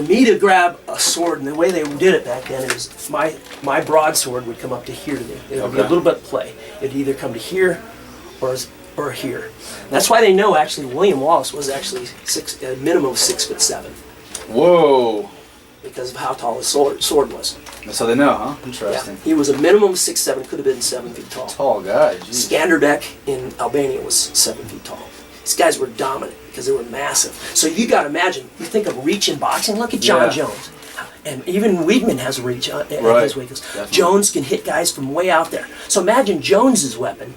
Speaker 2: me to grab a sword, and the way they did it back then is my broadsword would come up to here to me. It would be a little bit of play. It would either come to here or here. That's why they know actually William Wallace was actually a minimum of 6'7".
Speaker 1: Whoa.
Speaker 2: Because of how tall his sword was.
Speaker 1: That's how they know, huh? Interesting.
Speaker 2: Yeah. He was a minimum of 6'7", could have been 7 feet tall.
Speaker 1: Tall guy, geez.
Speaker 2: Skanderbeg in Albania was 7 feet tall. These guys were dominant because they were massive. So you got to imagine, you think of reach in boxing, look at John Jones. And even Weidman has reach at his weight. Jones can hit guys from way out there. So imagine Jones's weapon.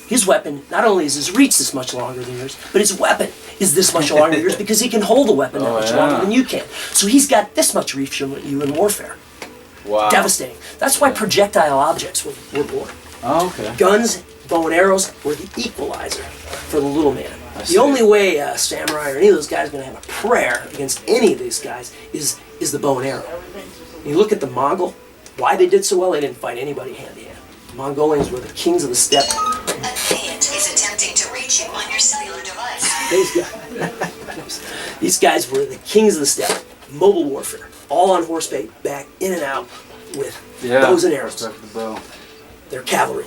Speaker 2: His weapon, not only is his reach this much longer than yours, but his weapon is this much longer than yours because he can hold a weapon that much longer than you can. So he's got this much reach from you in warfare.
Speaker 1: Wow.
Speaker 2: Devastating. That's why projectile objects were born.
Speaker 1: Oh, okay.
Speaker 2: Guns, bow and arrows were the equalizer for the little man. The only way a samurai or any of those guys are going to have a prayer against any of these guys is the bow and arrow. You look at the Mongol, why they did so well, they didn't fight anybody hand-to-hand. The Mongolians were the kings of the steppe.
Speaker 3: A client is attempting to reach you on your cellular device.
Speaker 2: These guys were the kings of the steppe. Mobile warfare. All on horseback, back, in and out with bows and arrows.
Speaker 1: The bow.
Speaker 2: They're cavalry.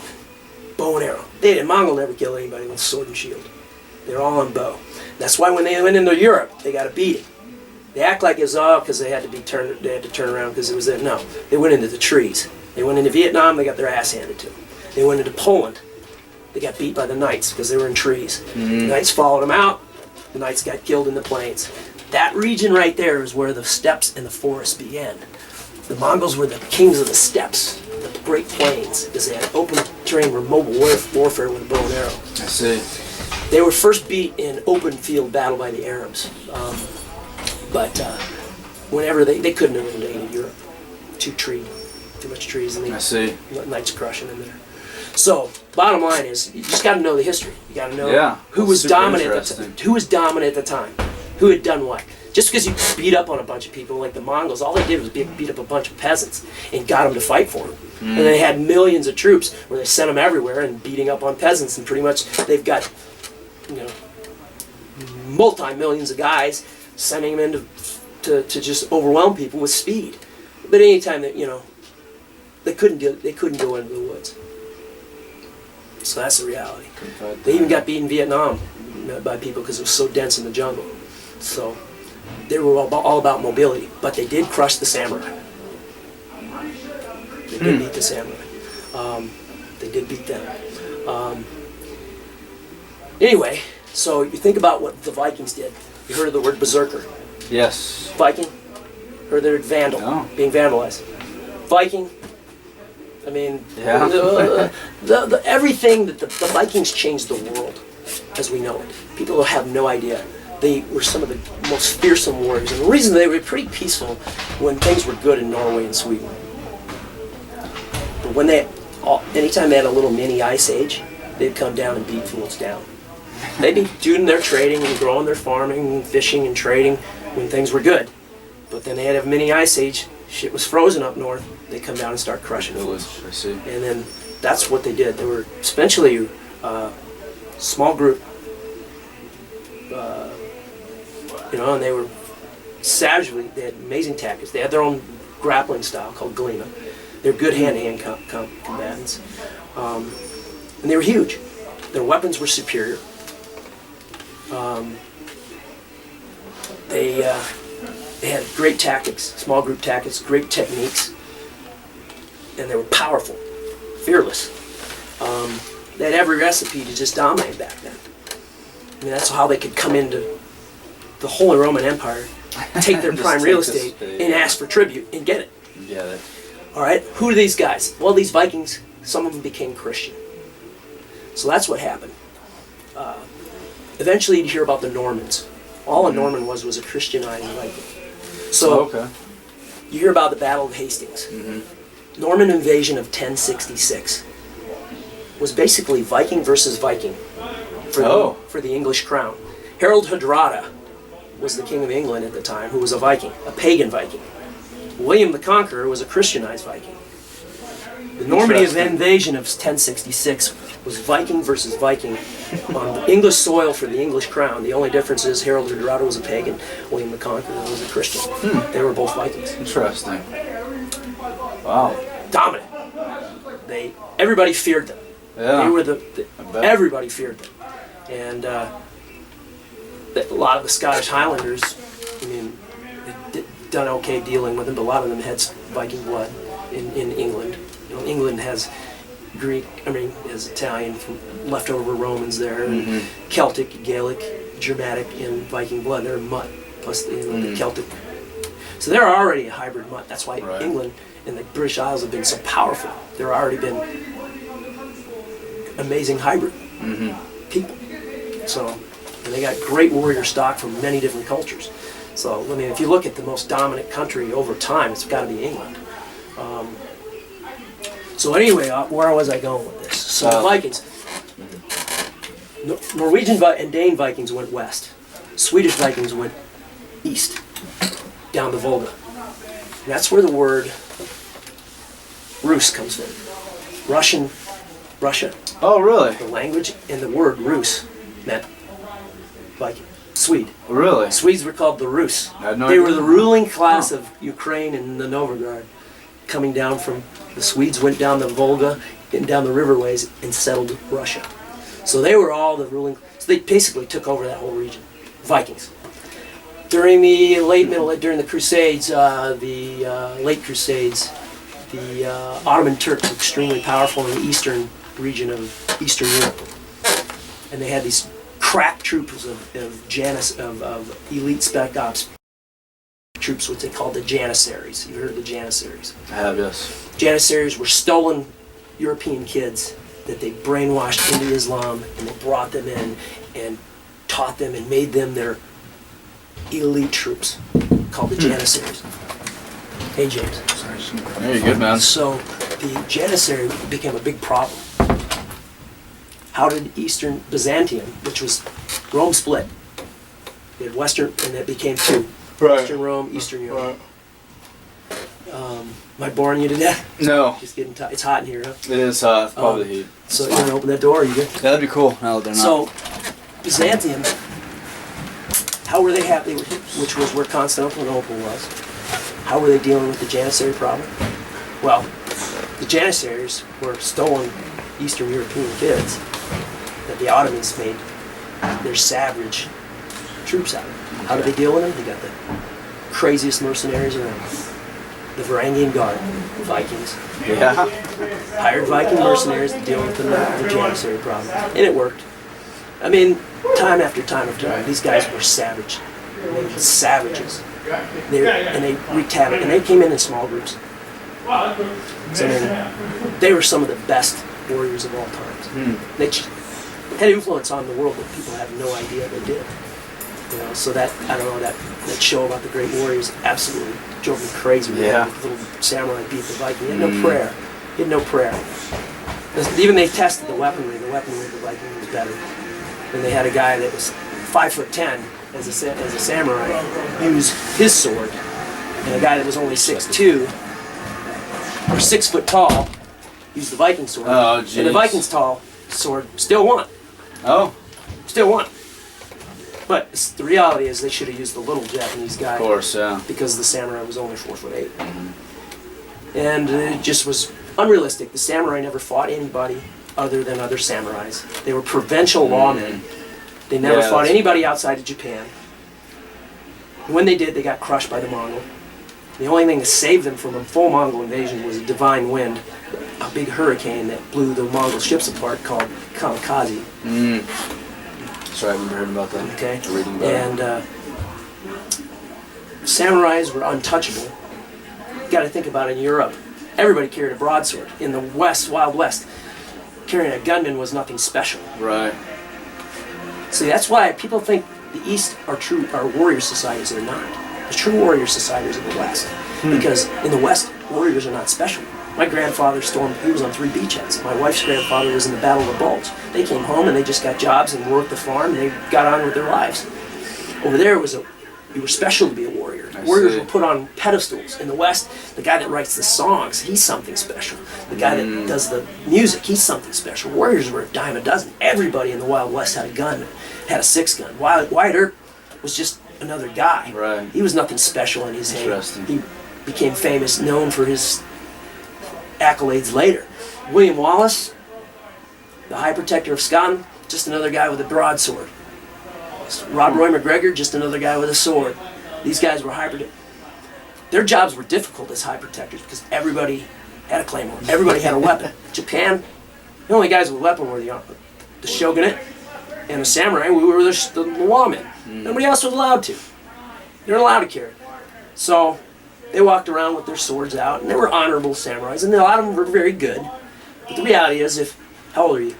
Speaker 2: Bow and arrow. Mongol never killed anybody with sword and shield. They're all on bow. That's why when they went into Europe, they got a beating. They act like it's because they had to turn around because it was there. No, they went into the trees. They went into Vietnam, they got their ass handed to them. They went into Poland, they got beat by the Knights because they were in trees. The Knights followed them out, the Knights got killed in the plains. That region right there is where the steppes and the forests began. The Mongols were the kings of the steppes, the Great Plains, because they had open terrain remote warfare with a bow and arrow.
Speaker 1: I see.
Speaker 2: They were first beat in open field battle by the Arabs, but whenever they couldn't have invaded Europe, too much trees, and
Speaker 1: I see.
Speaker 2: Knights crushing in there. So, bottom line is, you just got to know the history. You got to know who was dominant at the time, who had done what. Just because you beat up on a bunch of people like the Mongols, all they did was beat up a bunch of peasants and got them to fight for them. And they had millions of troops where they sent them everywhere and beating up on peasants, and pretty much they've got, multi-millions of guys sending them in to just overwhelm people with speed. But anytime that they couldn't go into the woods. So that's the reality. They even got beat in Vietnam by people because it was so dense in the jungle. So they were all about mobility, but they did crush the samurai. They did beat the samurai. They did beat them. Anyway, so you think about what the Vikings did. You heard of the word berserker?
Speaker 1: Yes.
Speaker 2: Viking? Heard the word vandal?
Speaker 1: No.
Speaker 2: Being vandalized. Viking? I mean, everything that the Vikings changed the world as we know it. People have no idea. They were some of the most fearsome warriors, and the reason they were pretty peaceful when things were good in Norway and Sweden. But when anytime they had a little mini ice age, they'd come down and beat fools down. They'd be doing their trading and growing their farming and fishing and trading when things were good. But then they had a mini ice age, shit was frozen up north, they come down and start crushing fools.
Speaker 1: I see.
Speaker 2: And then that's what they did. They were essentially a small group, and they were savagely, they had amazing tactics. They had their own grappling style called Galena. They were good hand-to-hand combatants. And they were huge. Their weapons were superior. They had great tactics, small group tactics, great techniques, and they were powerful, fearless. They had every recipe to just dominate back then. I mean, that's how they could come into the Holy Roman Empire, take their prime real estate, and ask for tribute and get it.
Speaker 1: Yeah.
Speaker 2: All right, who are these guys? Well, these Vikings, some of them became Christian. So that's what happened. Eventually, you'd hear about the Normans. All a Norman was a Christianizing Viking. So you hear about the Battle of Hastings. Norman invasion of 1066 was basically Viking versus Viking for the English crown. Harold Hardrada was the king of England at the time, who was a Viking, a pagan Viking. William the Conqueror was a Christianized Viking. The Normandy invasion of 1066 was Viking versus Viking on the English soil for the English crown. The only difference is Harold Hardrada was a pagan, William the Conqueror was a Christian. They were both Vikings.
Speaker 1: Interesting. Wow.
Speaker 2: Dominant. Everybody feared them.
Speaker 1: Yeah.
Speaker 2: They were everybody feared them. And a lot of the Scottish Highlanders, I mean, they'd done okay dealing with them, but a lot of them had Viking blood in England. England has has Italian, leftover Romans there, and Celtic, Gaelic, Germanic, and Viking blood. They're mutt, plus the Celtic. So they're already a hybrid mutt. That's why England and the British Isles have been so powerful. They've already been amazing hybrid people. So, and they got great warrior stock from many different cultures. So, I mean, if you look at the most dominant country over time, it's got to be England. So anyway, where was I going with this? So the Vikings, Norwegian and Dane Vikings went west. Swedish Vikings went east, down the Volga. And that's where the word Rus comes from. Russia.
Speaker 1: Oh, really?
Speaker 2: The language and the word Rus meant Viking. Swede.
Speaker 1: Really?
Speaker 2: Swedes were called the Rus.
Speaker 1: They
Speaker 2: were the ruling class of Ukraine and the Novgorod. Coming down from the Swedes went down the Volga and down the riverways and settled Russia. So they were all the ruling. So they basically took over that whole region. Vikings. During the during the Crusades, the late Crusades, the Ottoman Turks were extremely powerful in the eastern region of Eastern Europe, and they had these crack troops of elite spec ops troops, what they called the Janissaries. You heard of the Janissaries?
Speaker 1: I have, yes.
Speaker 2: Janissaries were stolen European kids that they brainwashed into Islam, and they brought them in and taught them and made them their elite troops, called the Janissaries. Hey, James.
Speaker 1: There you good, man.
Speaker 2: So the Janissary became a big problem. How did Eastern Byzantium, which was Rome split, they had Western, and it became two.
Speaker 1: Right.
Speaker 2: Western Rome, Eastern Europe. Am I boring you to death?
Speaker 1: No.
Speaker 2: Just getting it's hot in here, huh?
Speaker 1: It is probably the heat.
Speaker 2: So you want to open that door? Are you good?
Speaker 1: Yeah, that'd be cool. No, they're not.
Speaker 2: So Byzantium, how were they happy, which was where Constantinople was? How were they dealing with the Janissary problem? Well, the Janissaries were stolen Eastern European kids that the Ottomans made their savage troops out of. How did they deal with them? They got the craziest mercenaries around. The Varangian Guard, Vikings.
Speaker 1: Yeah.
Speaker 2: Hired Viking mercenaries to deal with the Janissary problem. And it worked. I mean, time after time after time, these guys were savage. They were savages. They wreaked havoc, and they came in small groups. So, I mean, they were some of the best warriors of all times. They had influence on the world that people have no idea they did. You know, so that, I don't know, that show about the great warriors absolutely drove me crazy.
Speaker 1: Yeah.
Speaker 2: The little samurai beat the Viking. He had no prayer. He had no prayer. Even they tested the weaponry. The weaponry of the Viking was better. And they had a guy that was 5'10" as a samurai use his sword, and a guy that was only 6'2" or 6 foot tall used the Viking sword.
Speaker 1: Oh, geez.
Speaker 2: And the Viking's tall sword still won.
Speaker 1: Oh.
Speaker 2: Still won. But the reality is they should have used the little Japanese guy.
Speaker 1: Of course, yeah.
Speaker 2: Because the samurai was only 4'8". And it just was unrealistic. The samurai never fought anybody other than other samurais. They were provincial lawmen. They never fought anybody outside of Japan. When they did, they got crushed by the Mongol. The only thing that saved them from a full Mongol invasion was a divine wind, a big hurricane that blew the Mongol ships apart called kamikaze.
Speaker 1: Sorry, I've never heard about that.
Speaker 2: Okay.
Speaker 1: Reading about
Speaker 2: and samurais were untouchable. You got to think about it in Europe. Everybody carried a broadsword. In the West, Wild West, carrying a gunman was nothing special.
Speaker 1: Right.
Speaker 2: See, that's why people think the East are warrior societies. They're not. The true warrior societies are the West. Because in the West, warriors are not special. My grandfather he was on 3 beachheads. My wife's grandfather was in the Battle of the Bulge. They came home and they just got jobs and worked the farm and they got on with their lives. Over there, you were special to be a warrior. Warriors were put on pedestals. In the West, the guy that writes the songs, he's something special. The guy that does the music, he's something special. Warriors were a dime a dozen. Everybody in the Wild West had a gun, had a 6-gun. Wyatt Earp was just another guy.
Speaker 1: Right.
Speaker 2: He was nothing special in his day.
Speaker 1: Interesting.
Speaker 2: He became famous, known for his accolades later. William Wallace, the High Protector of Scotland, just another guy with a broadsword. Rob Roy McGregor, just another guy with a sword. These guys were their jobs were difficult as High Protectors because everybody had a claymore. Everybody had a weapon. Japan, the only guys with a weapon were the shogunate and the samurai. We were the lawmen. Nobody else was allowed to. They weren't allowed to carry it. So they walked around with their swords out, and they were honorable samurais, and a lot of them were very good. But the reality is, how old are you?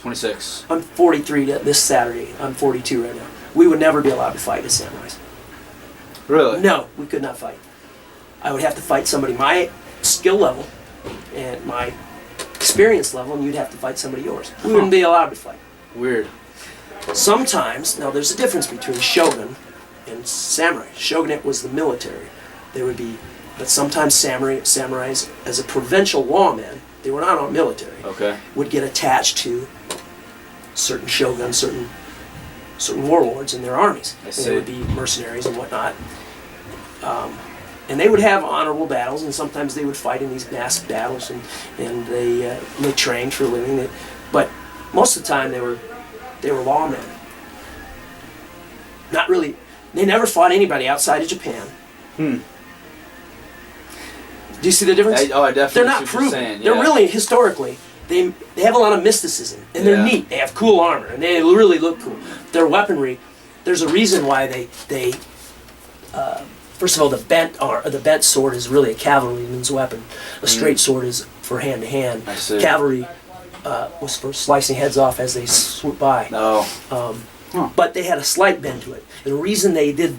Speaker 1: 26.
Speaker 2: I'm 43 this Saturday. I'm 42 right now. We would never be allowed to fight as samurais.
Speaker 1: Really?
Speaker 2: No, we could not fight. I would have to fight somebody my skill level and my experience level, and you'd have to fight somebody yours. We wouldn't be allowed to fight.
Speaker 1: Weird.
Speaker 2: Sometimes, now there's a difference between shogun and samurai. Shogunate was the military. But sometimes samurais, as a provincial lawman, they were not on military, would get attached to certain shoguns, certain warlords in their armies. And they would be mercenaries and whatnot. And they would have honorable battles, and sometimes they would fight in these masked battles, and they trained for a living. But most of the time, they were lawmen. Not really. They never fought anybody outside of Japan. Do you see the difference?
Speaker 1: I definitely.
Speaker 2: They're not proven. They're really, historically, they have a lot of mysticism, and they're neat. They have cool armor, and they really look cool. Their weaponry, there's a reason why they first of all, the bent sword is really a cavalryman's weapon. A straight sword is for hand to hand.
Speaker 4: I see.
Speaker 2: Cavalry was for slicing heads off as they swoop by. But they had a slight bend to it. And the reason they did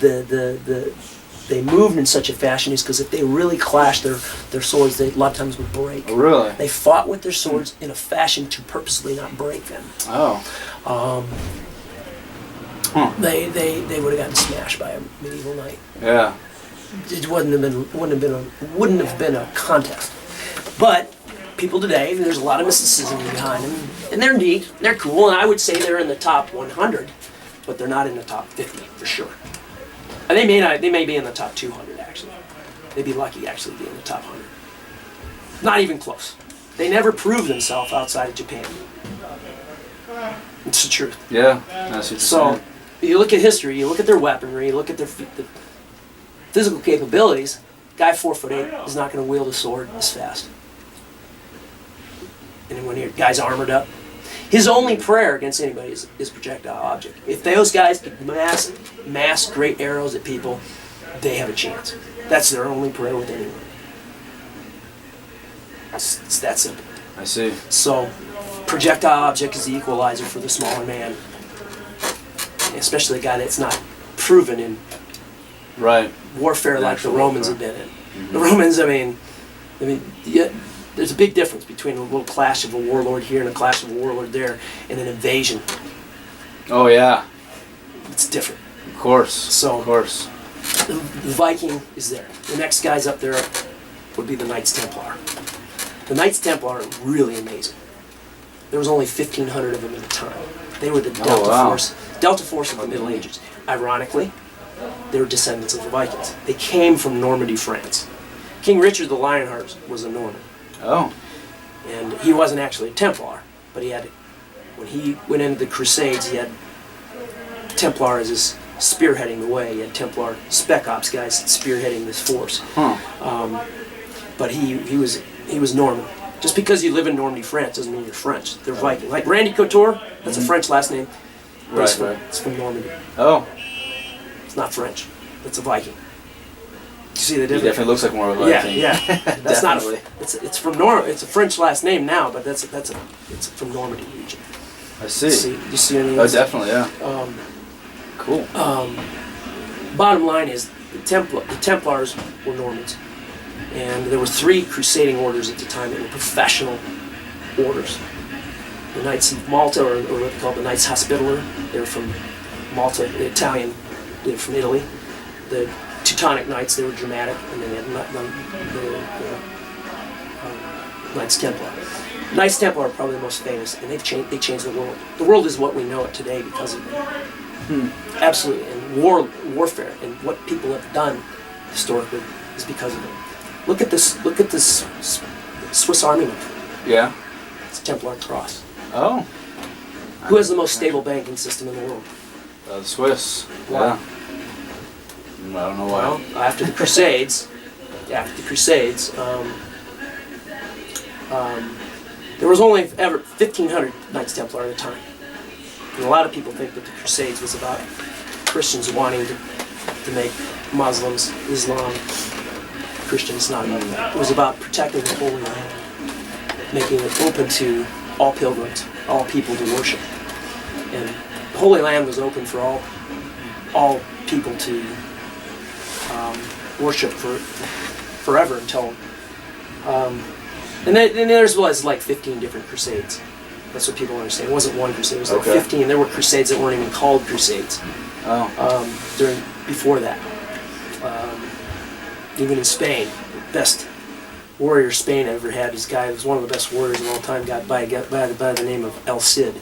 Speaker 2: they moved in such a fashion is because if they really clashed their swords, they a lot of times would break.
Speaker 4: Oh, really?
Speaker 2: They fought with their swords in a fashion to purposely not break them. They would have gotten smashed by a medieval knight.
Speaker 4: Yeah.
Speaker 2: It wouldn't have been a contest. But people today, there's a lot of mysticism behind them, and they're neat, they're cool, and I would say they're in the top 100, but they're not in the top 50 for sure. And they may be in the top 200 actually. They'd be lucky actually to be in the top 100. Not even close. They never proved themselves outside of Japan. It's the truth.
Speaker 4: Yeah, that's what you're saying.
Speaker 2: You look at history, you look at their weaponry, you look at their physical capabilities. Guy 4'8" is not going to wield a sword as fast. And when your guy's armored up, his only prayer against anybody is projectile object. If those guys could mass great arrows at people, they have a chance. That's their only prayer with anyone. It's that simple.
Speaker 4: I see.
Speaker 2: So, projectile object is the equalizer for the smaller man, especially a guy that's not proven in warfare like the Romans have been in. Mm-hmm. The Romans, I mean, yeah, there's a big difference between a little clash of a warlord here and a clash of a warlord there and an invasion.
Speaker 4: Oh yeah.
Speaker 2: It's different.
Speaker 4: Of course.
Speaker 2: So,
Speaker 4: of course.
Speaker 2: The Viking is there. The next guys up there would be the Knights Templar. The Knights Templar are really amazing. There was only 1,500 of them at the time. They were the Delta Force of the Middle Ages. Ironically, they were descendants of the Vikings. They came from Normandy, France. King Richard the Lionheart was a Norman.
Speaker 4: Oh.
Speaker 2: And he wasn't actually a Templar, but when he went into the Crusades, he had Templar as his spearheading the way. He had Templar spec ops guys spearheading this force. But he was Norman. Just because you live in Normandy, France, doesn't mean you're French. They're Viking. Like Randy Couture, that's a French last name. Right. It's from Normandy.
Speaker 4: Oh.
Speaker 2: It's not French. It's a Viking. You see the difference?
Speaker 4: He definitely looks like more of a Viking.
Speaker 2: Yeah. That's not. It's from It's a French last name now, but it's from Normandy region.
Speaker 4: I see.
Speaker 2: You see anything?
Speaker 4: Oh, definitely, yeah. Cool.
Speaker 2: Bottom line is the Templars were Normans. And there were 3 crusading orders at the time that were professional orders. The Knights of Malta, or what they call the Knights Hospitaller, they were from Malta, the Italian, they were from Italy. The Teutonic Knights, they were Germanic, and then the Knights Templar. Knights Templar are probably the most famous, and they changed the world. The world is what we know it today because of them. Absolutely, and warfare, and what people have done historically is because of them. Look at this Swiss Army knife. Yeah. It's a Templar cross.
Speaker 4: Oh.
Speaker 2: Who has the most stable banking system in the world?
Speaker 4: The Swiss.
Speaker 2: Why?
Speaker 4: Yeah. I don't know why.
Speaker 2: Well, after the Crusades, there was only ever 1,500 Knights Templar at a time. And a lot of people think that the Crusades was about Christians wanting to make Muslims, Islam, Christians not about that. It was about protecting the Holy Land, making it open to all pilgrims, all people to worship. And the Holy Land was open for all people to worship forever until. And there was like 15 different crusades. That's what people understand. It wasn't one crusade. It was like 15. There were crusades that weren't even called crusades. Before that. Even in Spain, the best warrior Spain ever had, this guy was one of the best warriors of all time, by the name of El Cid,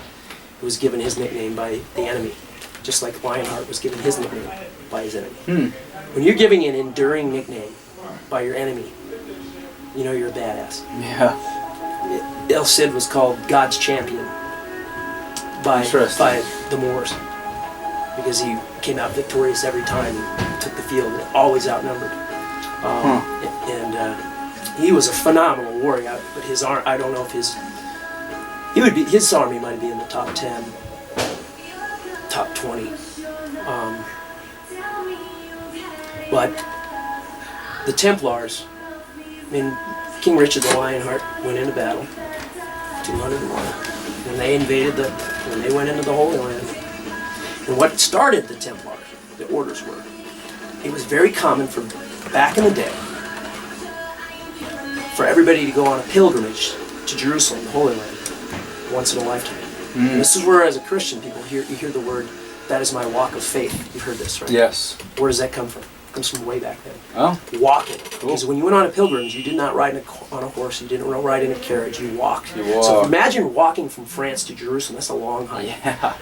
Speaker 2: who was given his nickname by the enemy, just like Lionheart was given his nickname by his enemy. When you're giving an enduring nickname by your enemy, you know you're a badass.
Speaker 4: Yeah.
Speaker 2: El Cid was called God's champion by the Moors because he came out victorious every time he took the field, always outnumbered. And he was a phenomenal warrior, but his arm, I don't know if his army might be in the top 10, top 20. But the Templars, I mean, King Richard the Lionheart went into battle, 201, and they invaded when they went into the Holy Land. And what started the Templars, the orders were, it was very common for back in the day for everybody to go on a pilgrimage to Jerusalem, the Holy Land, once in a lifetime. And this is where, as a Christian, you hear the word, that is my walk of faith. You've heard this, right?
Speaker 4: Yes.
Speaker 2: Where does that come from? It comes from way back then.
Speaker 4: Oh.
Speaker 2: Walking.
Speaker 4: Cool.
Speaker 2: Because when you went on a pilgrimage, you did not ride on a horse, you didn't ride in a carriage, you walked.
Speaker 4: You walked.
Speaker 2: So imagine walking from France to Jerusalem. That's a long hike.
Speaker 4: Yeah.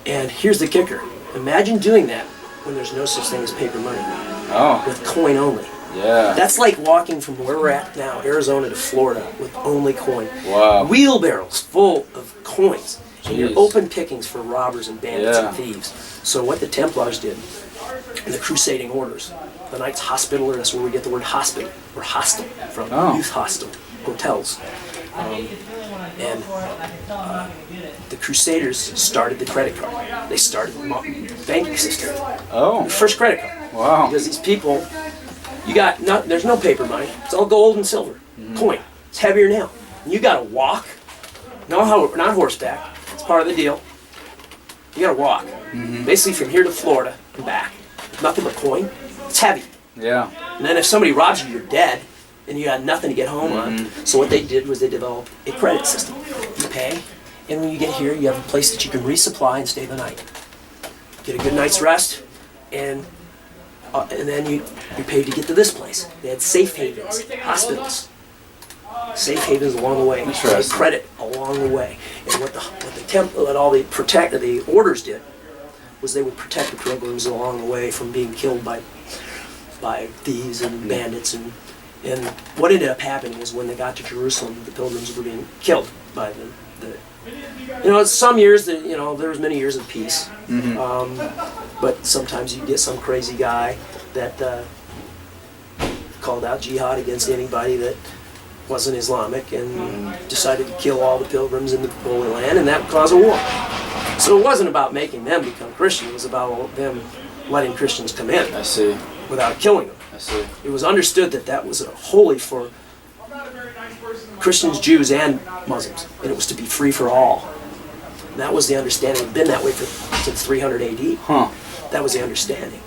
Speaker 2: And here's the kicker. Imagine doing that when there's no such thing as paper money.
Speaker 4: Oh.
Speaker 2: With coin only.
Speaker 4: Yeah.
Speaker 2: That's like walking from where we're at now, Arizona, to Florida with only coin.
Speaker 4: Wow.
Speaker 2: Wheelbarrows full of coins. And you're
Speaker 4: Jeez.
Speaker 2: open pickings for robbers and bandits
Speaker 4: Yeah.
Speaker 2: and thieves. So what the Templars did, the crusading orders, the Knights Hospitaller, that's where we get the word hospital, or hostel from,
Speaker 4: Oh.
Speaker 2: youth hostel, hotels. The Crusaders started the credit card. They started the banking system.
Speaker 4: Oh.
Speaker 2: The first credit card.
Speaker 4: Wow.
Speaker 2: Because these people, there's no paper money. It's all gold and silver. Coin. It's heavier now. And you got to walk. Not horseback. It's part of the deal. You got to walk. Basically from here to Florida and back. Nothing but coin. It's heavy.
Speaker 4: Yeah.
Speaker 2: And then if somebody robs you, you're dead. And you got nothing to get home on. So what they did was they developed a credit system. You pay, and when you get here, you have a place that you can resupply and stay the night. Get a good night's rest, and then you're paid to get to this place. They had safe havens, hospitals, safe havens along the way. They had credit along the way. And what the orders did was they would protect the pilgrims along the way from being killed by thieves and bandits and what ended up happening is when they got to Jerusalem, the pilgrims were being killed by some years, there was many years of peace. But sometimes you get some crazy guy that called out jihad against anybody that wasn't Islamic and decided to kill all the pilgrims in the Holy Land, and that would cause a war. So it wasn't about making them become Christian, it was about them letting Christians come in.
Speaker 4: I see.
Speaker 2: Without killing them.
Speaker 4: I see.
Speaker 2: It was understood that was holy for Christians, Jews, and Muslims, and it was to be free for all. And that was the understanding. It had been that way since 300 AD.
Speaker 4: Huh.
Speaker 2: That was the understanding.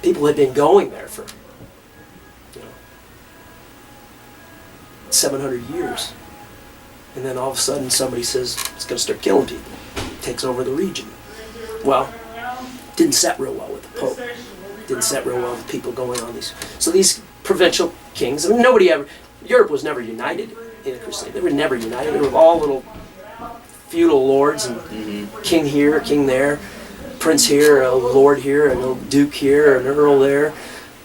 Speaker 2: People had been going there for 700 years. And then all of a sudden somebody says it's going to start killing people. Takes over the region. Well, didn't set real well with the Pope. Didn't set real well with people going on these. So these provincial kings, Europe was never united in a crusade. They were never united. They were all little feudal lords and king here, king there, prince here, a lord here, a little duke here, an earl there,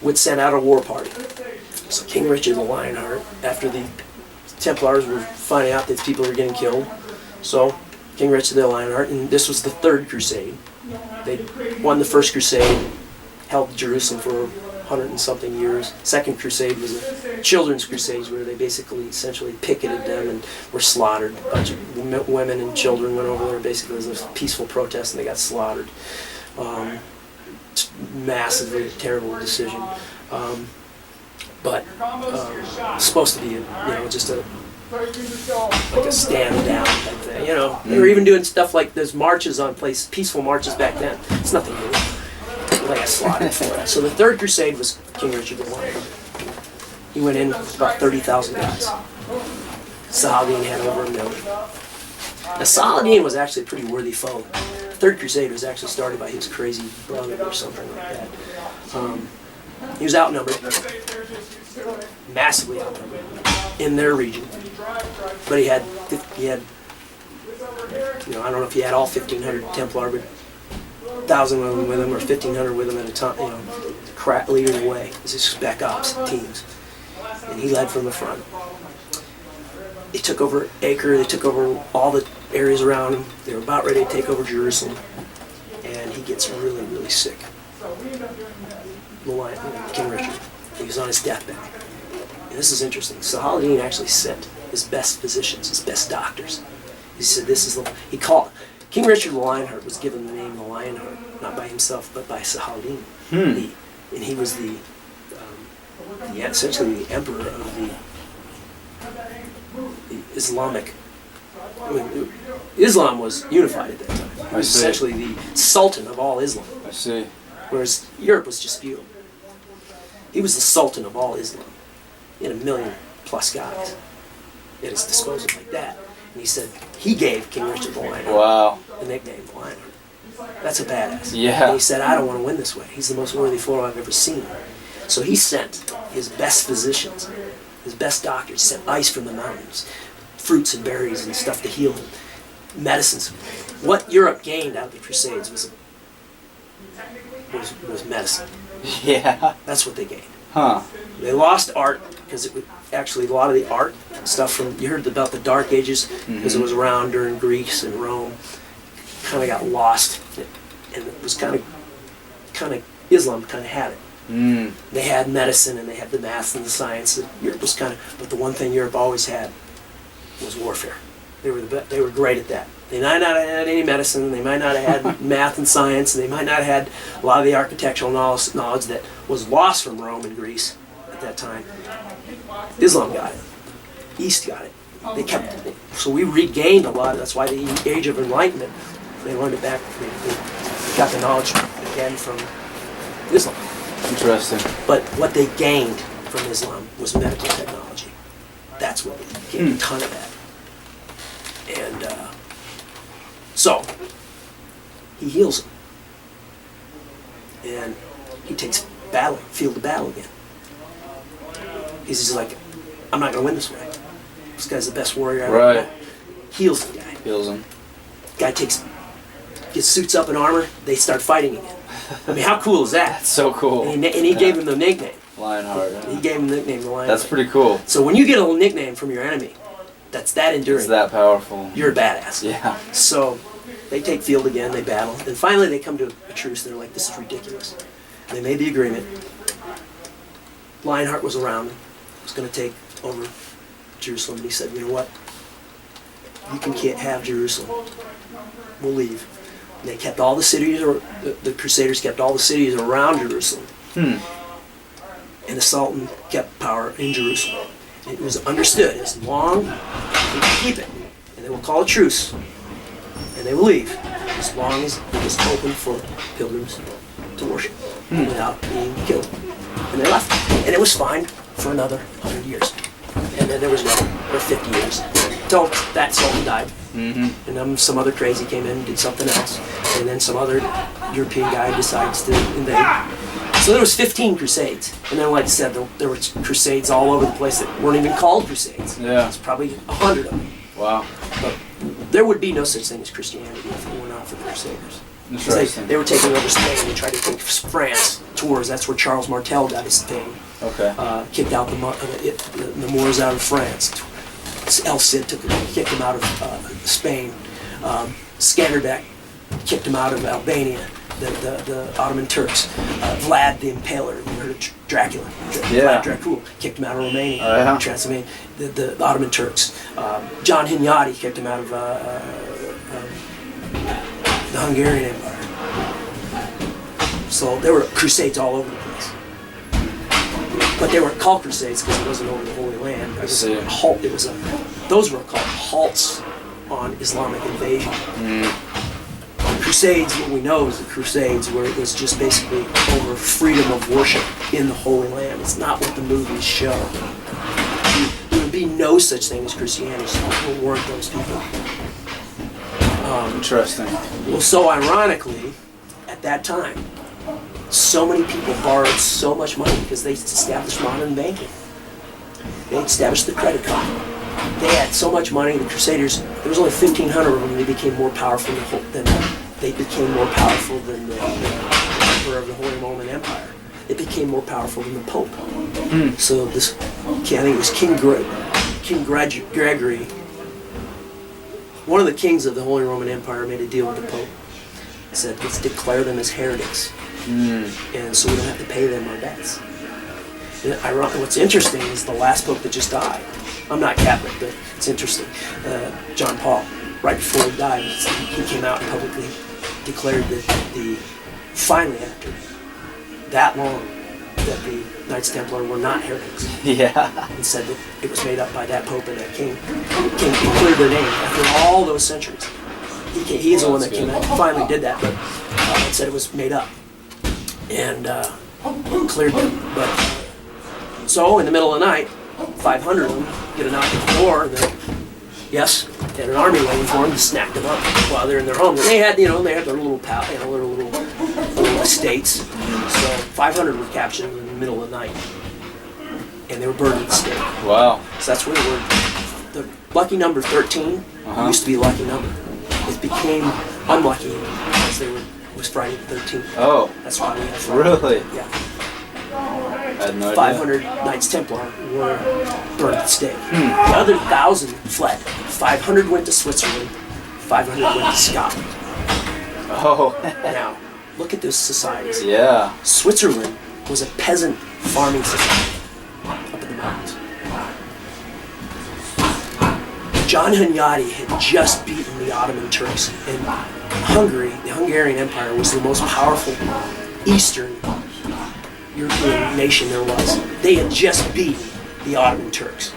Speaker 2: would send out a war party. So King Richard the Lionheart, after the Templars were finding out that people were getting killed, so King Richard the Lionheart, and this was the third crusade. They won the first crusade, held Jerusalem for 100 and something years. Second crusade was a children's crusade where they basically essentially picketed them and were slaughtered. A bunch of women and children went over there basically as a peaceful protest and they got slaughtered. Massively terrible decision. But supposed to be just a stand down type thing. They were even doing stuff like there's marches on peaceful marches back then. It's nothing new. They got slaughtered for it. So the third crusade was King Richard the Lionheart. He went in with about 30,000 guys. Saladin had over 1 million. Now Saladin was actually a pretty worthy foe. The third crusade was actually started by his crazy brother or something like that. He was outnumbered, massively outnumbered in their region. But he had I don't know if he had all 1,500 Templar, but 1,000 of them with him or 1,500 with him at a time. Leading the way. This is spec ops teams, and he led from the front. They took over Acre. They took over all the areas around him. They were about ready to take over Jerusalem, and he gets really, really sick. King Richard. He was on his deathbed. And this is interesting. Saladin actually sent his best physicians, his best doctors, He said, "This is the." He called King Richard the Lionheart was given the name the Lionheart, not by himself, but by Saladin. And he was essentially the emperor of the Islamic. Islam was unified at that time. He was essentially the sultan of all Islam.
Speaker 4: I see.
Speaker 2: Whereas Europe was just few. He was the sultan of all Islam. He had 1 million plus guys at his disposal like that. And he said he gave King Richard the Lionheart the nickname the Lionheart. That's a badass.
Speaker 4: Yeah.
Speaker 2: And he said, I don't want to win this way. He's the most worthy foe I've ever seen. So he sent his best physicians, his best doctors, sent ice from the mountains, fruits and berries and stuff to heal him, medicines. What Europe gained out of the Crusades was medicine.
Speaker 4: Yeah.
Speaker 2: That's what they gained.
Speaker 4: Huh.
Speaker 2: They lost art because it was actually a lot of the art stuff from, you heard about the Dark Ages because it was around during Greece and Rome, kind of got lost, and it was kind of Islam kind of had it. They had medicine and they had the math and the science. Europe was but the one thing Europe always had was warfare. They were great at that. They might not have had any medicine, they might not have had math and science, and they might not have had a lot of the architectural knowledge that was lost from Rome and Greece at that time. Islam got it. East got it. They kept it. So we regained a lot. That's why the Age of Enlightenment, they learned it back. They got the knowledge again from Islam.
Speaker 4: Interesting.
Speaker 2: But what they gained from Islam was medical technology. That's what they gained a ton of that. And so he heals him, and he takes field of battle again. He's just like, I'm not going to win this way. This guy's the best warrior I ever met. Heals the guy.
Speaker 4: Heals him.
Speaker 2: Guy gets suits up in armor. They start fighting again. I mean, how cool is that?
Speaker 4: That's so cool.
Speaker 2: And he gave him the nickname.
Speaker 4: Lionheart.
Speaker 2: He gave him the nickname, the Lionheart.
Speaker 4: That's pretty cool.
Speaker 2: So when you get a nickname from your enemy, that's that enduring.
Speaker 4: It's that powerful.
Speaker 2: You're a badass.
Speaker 4: Yeah.
Speaker 2: So they take field again, they battle, and finally they come to a truce. They're like, this is ridiculous. And they made the agreement. Lionheart was around, was going to take over Jerusalem, and he said, you know what? You can't have Jerusalem. We'll leave. And they kept all the cities, or the Crusaders kept all the cities around Jerusalem. And the Sultan kept power in Jerusalem. It was understood as long as they could keep it, and they will call a truce, and they will leave, as long as it was open for pilgrims to worship without being killed. And they left. And it was fine for another 100 years. And then there was or 50 years. Until that Sultan died. And then some other crazy came in and did something else. And then some other European guy decides to invade. So there was 15 crusades. And then, like I said, there were crusades all over the place that weren't even called crusades.
Speaker 4: Yeah.
Speaker 2: It's probably 100 of them.
Speaker 4: Wow.
Speaker 2: But there would be no such thing as Christianity if it were not for the Crusaders.
Speaker 4: Interesting.
Speaker 2: They were taking over Spain. They tried to take France, Tours. That's where Charles Martel got his fame.
Speaker 4: Okay.
Speaker 2: Kicked out the Moors out of France. El Cid kicked him out of Spain. Skanderbeg kicked him out of Albania. The Ottoman Turks. Vlad the Impaler, you heard of Dracula. Vlad Dracul kicked him out of Romania. Transylvania. The Ottoman Turks. John Hunyadi kicked him out of the Hungarian Empire. So there were crusades all over the place. But they weren't called crusades because it wasn't over the Holy Land. Those were called halts on Islamic invasion. Crusades, what we know is the Crusades, where it was just basically over freedom of worship in the Holy Land. It's not what the movies show. There would be no such thing as Christianity, so people weren't those people.
Speaker 4: Interesting.
Speaker 2: Well, so ironically, at that time, so many people borrowed so much money because they established modern banking. They established the credit card. They had so much money. The Crusaders, there was only 1,500 of them. They became more powerful than the emperor of the Holy Roman Empire. They became more powerful than the Pope. So this, I think it was King Gregory. One of the kings of the Holy Roman Empire made a deal with the Pope. He said, let's declare them as heretics. And so we don't have to pay them our debts. And what's interesting is the last Pope that just died. I'm not Catholic, but it's interesting. John Paul. right before he died, he came out and publicly declared that finally after that long, that the Knights Templar were not heretics.
Speaker 4: Yeah.
Speaker 2: And said that it was made up by that Pope and that King. King cleared their name after all those centuries. He is the one that came out and finally did that, but said it was made up. And cleared them. But so in the middle of the night, 500 of them get a knock at the door, and then, yes, they had an army waiting for them to snack them up while they're in their home. And they had, their little little estates. So 500 were captured in the middle of the night, and they were burned at the stake.
Speaker 4: Wow.
Speaker 2: So that's where they were. The lucky number 13 used to be a lucky number. It became unlucky because it was Friday the 13th.
Speaker 4: Oh.
Speaker 2: That's why we had Friday.
Speaker 4: Really?
Speaker 2: Yeah.
Speaker 4: I had no
Speaker 2: 500 Knights Templar were burned at the stake. The other 1,000 fled. 500 went to Switzerland. 500 went to Scotland.
Speaker 4: Oh.
Speaker 2: Now, look at those societies.
Speaker 4: Yeah.
Speaker 2: Switzerland was a peasant farming society up in the mountains. John Hunyadi had just beaten the Ottoman Turks, and Hungary, the Hungarian Empire, was the most powerful Eastern European nation there was. They had just beaten the Ottoman Turks.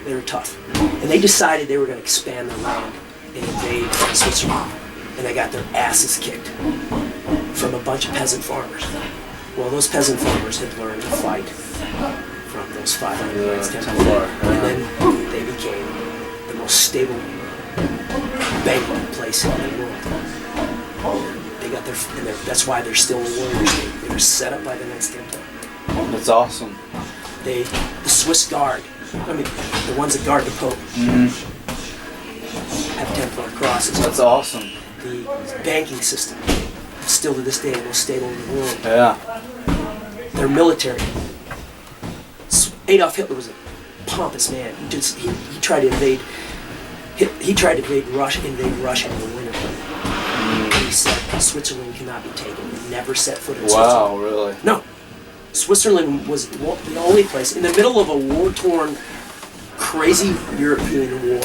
Speaker 2: They were tough. And they decided they were going to expand their land and invade Switzerland. And they got their asses kicked from a bunch of peasant farmers. Well, those peasant farmers had learned to fight from those 500 Knights Templar. And then they became the most stable banking place in the world. They got that's why they're still a warrior state. They were set up by the Knights Templar.
Speaker 4: That's awesome.
Speaker 2: The Swiss Guard, the ones that guard the Pope, have Templar crosses.
Speaker 4: That's awesome.
Speaker 2: The banking system, still to this day, the most stable in the world.
Speaker 4: Yeah.
Speaker 2: Their military. Adolf Hitler was a pompous man. He tried to invade. He tried to invade Russia in the winter. He said Switzerland cannot be taken. He never set foot in Switzerland.
Speaker 4: Wow, really?
Speaker 2: No. Switzerland was the only place in the middle of a war-torn, crazy European war,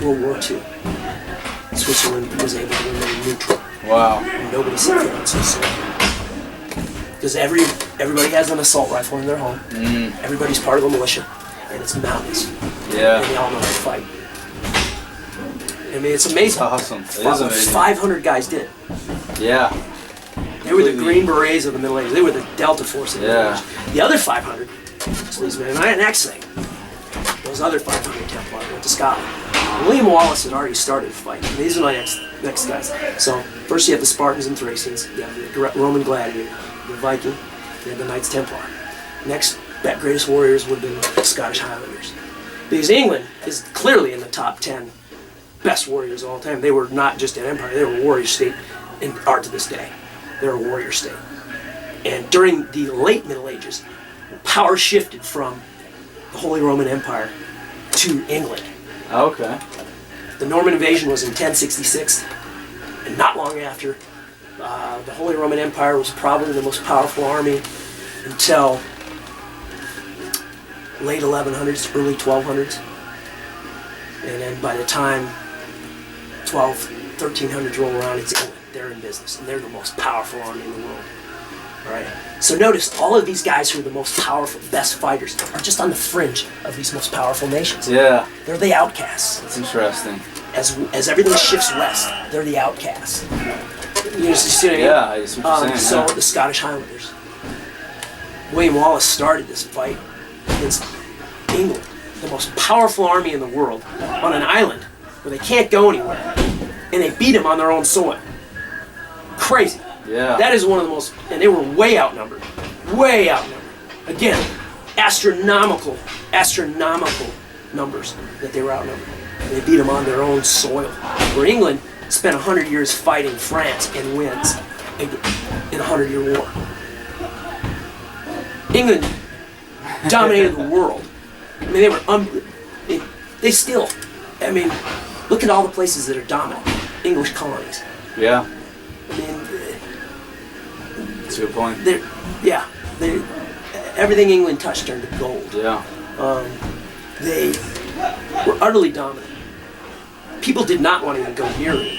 Speaker 2: World War II. Switzerland was able to remain neutral.
Speaker 4: Wow.
Speaker 2: And nobody set foot in Switzerland. Because everybody has an assault rifle in their home. Everybody's part of a militia, and it's mountains.
Speaker 4: Yeah.
Speaker 2: And they all know how to fight. I mean, it's amazing.
Speaker 4: Awesome. It is amazing.
Speaker 2: 500 guys did.
Speaker 4: Yeah.
Speaker 2: They were the Green Berets of the Middle Ages. They were the Delta Force of the Middle Ages. The other 500, which leads me to the next thing. Those other 500 Templars went to Scotland. William Wallace had already started the fight. These are my next guys. So first you have the Spartans and Thracians. You have the Roman Gladiator, the Viking. You have the Knights Templar. Next, greatest warriors would have been the Scottish Highlanders. Because England is clearly in the top 10 best warriors of all time. They were not just an empire, they were a warrior state and are to this day. They're a warrior state. And during the late Middle Ages, power shifted from the Holy Roman Empire to England.
Speaker 4: Okay.
Speaker 2: The Norman invasion was in 1066, and not long after, the Holy Roman Empire was probably the most powerful army until late 1100s, early 1200s. And then by the time 1300s roll around, it's England. They're in business, and they're the most powerful army in the world. All right. So notice, all of these guys who are the most powerful, best fighters, are just on the fringe of these most powerful nations.
Speaker 4: Yeah.
Speaker 2: They're the outcasts.
Speaker 4: That's interesting.
Speaker 2: As everything shifts west, they're the outcasts. You see what I mean?
Speaker 4: Yeah, I see what you're saying.
Speaker 2: So the Scottish Highlanders. William Wallace started this fight against England, the most powerful army in the world, on an island where they can't go anywhere, and they beat them on their own soil. Crazy.
Speaker 4: Yeah.
Speaker 2: That is one of the most, and they were way outnumbered. Way outnumbered. Again, astronomical numbers that they were outnumbered. And they beat them on their own soil. Where England spent 100 years fighting France and wins in a 100-year war. England dominated the world. I mean, they were, they still, I mean, look at all the places that are dominant. English colonies.
Speaker 4: Yeah.
Speaker 2: I mean,
Speaker 4: that's a good point.
Speaker 2: Everything England touched turned to gold.
Speaker 4: Yeah.
Speaker 2: They were utterly dominant. people did not want to even go near it.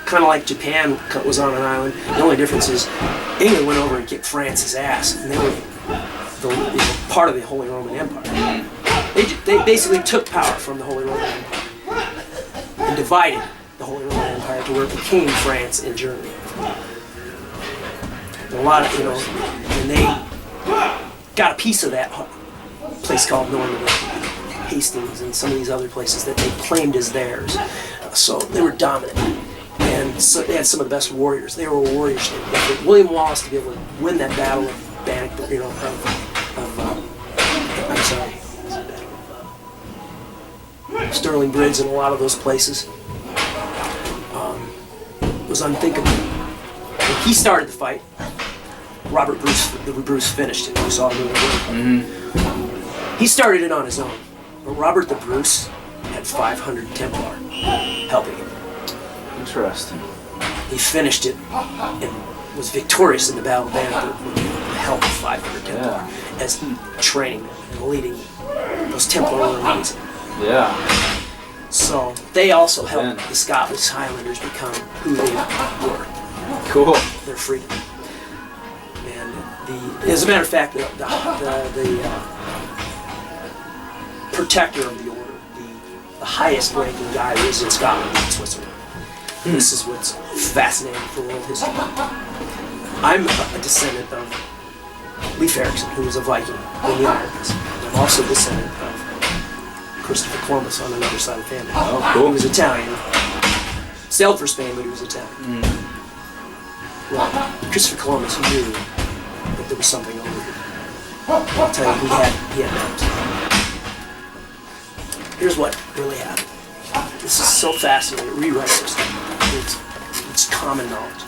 Speaker 2: Kind of like Japan was on an island. The only difference is England went over and kicked France's ass, and they were part of the Holy Roman Empire. They basically took power from the Holy Roman Empire and divided the Holy Roman Empire to where it became France and Germany. And a lot of, and they got a piece of that place called Normandy, Hastings, and some of these other places that they claimed as theirs. So they were dominant. And so they had some of the best warriors. They were a warrior state. William Wallace to be able to win that battle of Sterling Bridge and a lot of those places was unthinkable. When he started the fight, Bruce finished it. We saw him in the ring. He started it on his own, but Robert the Bruce had 500 Templar helping him.
Speaker 4: Interesting.
Speaker 2: He finished it and was victorious in the Battle of Bannockburn with the help of 500 Templar as training and leading those Templar armies.
Speaker 4: Yeah.
Speaker 2: So they also helped the Scottish Highlanders become who they were.
Speaker 4: Cool.
Speaker 2: Their freedom. And as a matter of fact, the protector of the order, the highest ranking guy was in Scotland and Switzerland. This is what's fascinating for world history. I'm a descendant of Leif Erikson, who was a Viking in the Americas. I'm also a descendant of Christopher Columbus on another side of the family.
Speaker 4: Oh, cool.
Speaker 2: He was Italian. Sailed for Spain, but he was Italian. Well, Christopher Columbus knew that there was something over here. I'll tell you, he had maps. Here's what really happened. This is so fascinating. It rewrites our stuff. It's common knowledge.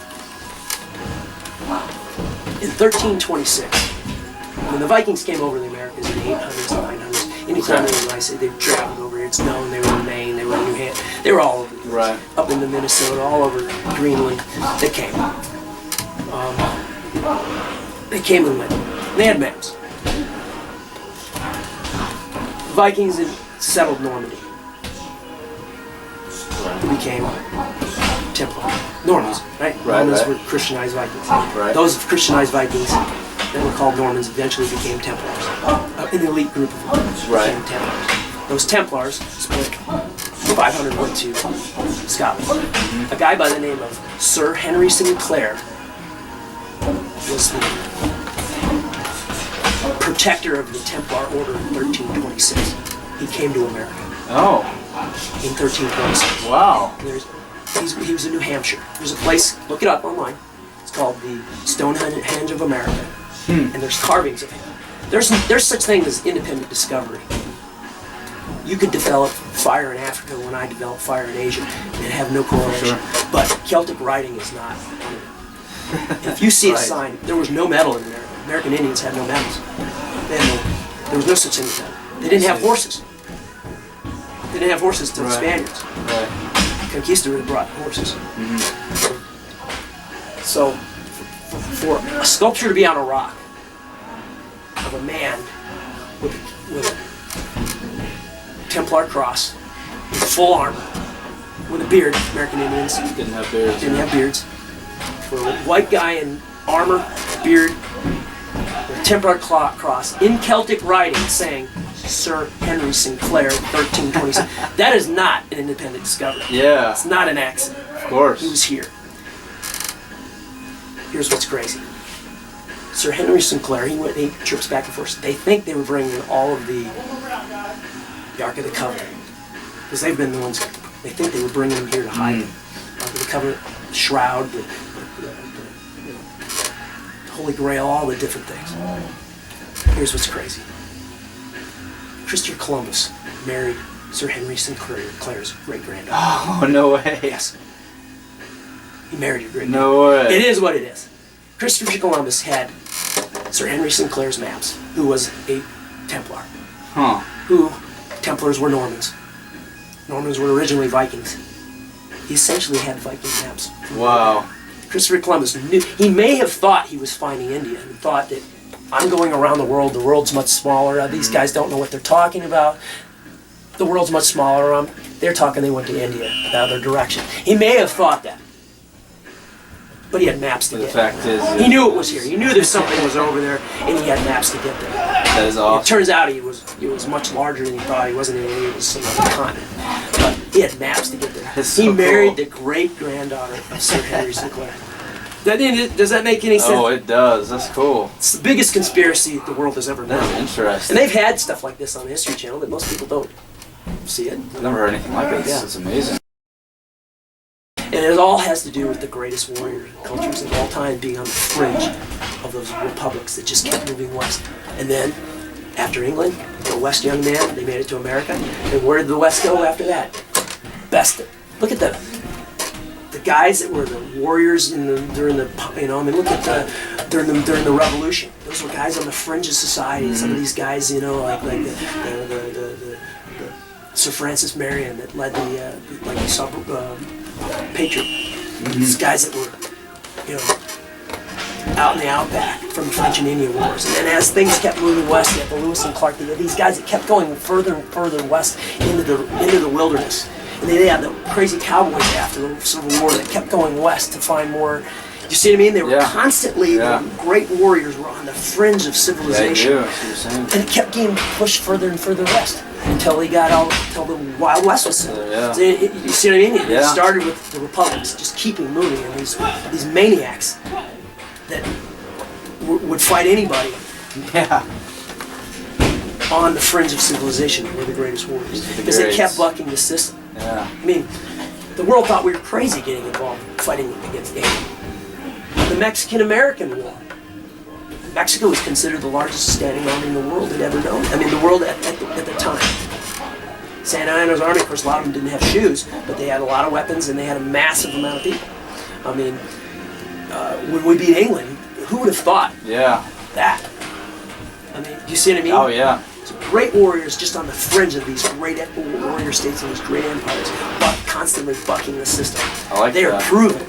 Speaker 2: In 1326, when the Vikings came over the Americas in the 800s and 900s, anytime they traveled over here, it's known they were in Maine, they were in New Hampshire, they were all over the place.
Speaker 4: Right.
Speaker 2: Up into Minnesota, all over Greenland, they came. They came and went. They had maps. The Vikings had settled Normandy. Who became Templar. Normans, right? Normans were Christianized Vikings.
Speaker 4: Right.
Speaker 2: Those Christianized Vikings that were called Normans eventually became Templars. An elite group of them became Templars. Those Templars split 500 went to Scotland. A guy by the name of Sir Henry Sinclair was the protector of the Templar Order in 1326. He came to America.
Speaker 4: Oh.
Speaker 2: In 1326.
Speaker 4: Wow.
Speaker 2: He was in New Hampshire. There's a place, look it up online. It's called the Stonehenge of America. And there's carvings of him. There's such thing as independent discovery. You could develop fire in Africa when I developed fire in Asia and have no correlation. Sure. But Celtic writing is not. If you see a sign, there was no metal in America. American Indians had no metals. There was no such thing as that. They didn't have horses. They didn't have horses to the Spaniards.
Speaker 4: Right.
Speaker 2: Conquistadors brought horses. So, for a sculpture to be on a rock of a man with a Templar cross, with full armor, with a beard, American Indians
Speaker 4: didn't have beards.
Speaker 2: Didn't have beards. For a white guy in armor, beard, with a Templar cross, in Celtic writing saying, Sir Henry Sinclair, 1326. That is not an independent discovery.
Speaker 4: Yeah.
Speaker 2: It's not an accident.
Speaker 4: Of course.
Speaker 2: He was here. Here's what's crazy. Sir Henry Sinclair, he trips back and forth. They think they were bringing all of the Ark of the Covenant. Because they've been the ones, they think they were bringing them here to hide them. Ark of the Covenant, the Shroud, the Holy Grail, all the different things. Here's what's crazy. Christopher Columbus married Sir Henry Sinclair's great-granddaughter.
Speaker 4: Oh, no way.
Speaker 2: Yes. He married her great-granddaughter.
Speaker 4: No way.
Speaker 2: It is what it is. Christopher Columbus had Sir Henry Sinclair's maps, who was a Templar.
Speaker 4: Huh.
Speaker 2: Who, Templars were Normans. Normans were originally Vikings. He essentially had Viking maps.
Speaker 4: Wow.
Speaker 2: Christopher Columbus knew, he may have thought he was finding India and thought that I'm going around the world's much smaller, these guys don't know what they're talking about. the world's much smaller. They're talking they went to India, the other direction. He may have thought that. But he had maps to
Speaker 4: But
Speaker 2: get
Speaker 4: the fact is,
Speaker 2: He knew it was here. He knew that something was over there, and he had maps to get there.
Speaker 4: that is
Speaker 2: It
Speaker 4: awesome.
Speaker 2: turns out he was much larger than he thought. He wasn't in India, he was some other continent. But he had maps to get there.
Speaker 4: That's so
Speaker 2: He married
Speaker 4: cool.
Speaker 2: the great-granddaughter of Sir Henry Sinclair. Does that make any sense?
Speaker 4: Oh, it does. That's cool.
Speaker 2: It's the biggest conspiracy the world has ever
Speaker 4: That's
Speaker 2: known.
Speaker 4: interesting.
Speaker 2: And they've had stuff like this on the History Channel that most people don't see it.
Speaker 4: I've never heard anything like this.
Speaker 2: Yeah.
Speaker 4: It's amazing.
Speaker 2: And it all has to do with the greatest warrior cultures of all time being on the fringe of those republics that just kept moving west. And then, after England, the West young man, they made it to America. And where did the West go after that? Bested. Look at the guys that were the warriors during the look at during the Revolution. Those were guys on the fringe of society. Some of these guys, like the Sir Francis Marion that led like you saw Patriot. These guys that were, out in the outback from the French and Indian Wars. And then as things kept moving west, you had the Lewis and Clark, these guys that kept going further and further west into the wilderness. And then they had the crazy cowboys after the Civil War that kept going west to find more. You see what I mean? They were constantly, the great warriors were on the fringe of civilization.
Speaker 4: Yeah, I do. I see what you're saying.
Speaker 2: And it kept getting pushed further and further west until the Wild West was settled.
Speaker 4: Yeah.
Speaker 2: So you see what I mean? It
Speaker 4: Yeah.
Speaker 2: started with the republics just keeping moving, and these maniacs that would fight anybody
Speaker 4: Yeah.
Speaker 2: on the fringe of civilization were the greatest warriors because they kept bucking the system.
Speaker 4: Yeah.
Speaker 2: I mean, the world thought we were crazy getting involved fighting against England. The Mexican-American War. Mexico was considered the largest standing army in the world had ever known. I mean, the world at the time. Santa Anna's army, of course, a lot of them didn't have shoes, but they had a lot of weapons and they had a massive amount of people. I mean, when we beat England, who would have thought that? I mean, do you see what I mean?
Speaker 4: Oh, yeah.
Speaker 2: So great warriors just on the fringe of these great warrior states and these great empires, but constantly bucking the system.
Speaker 4: I like
Speaker 2: they
Speaker 4: that.
Speaker 2: are proven.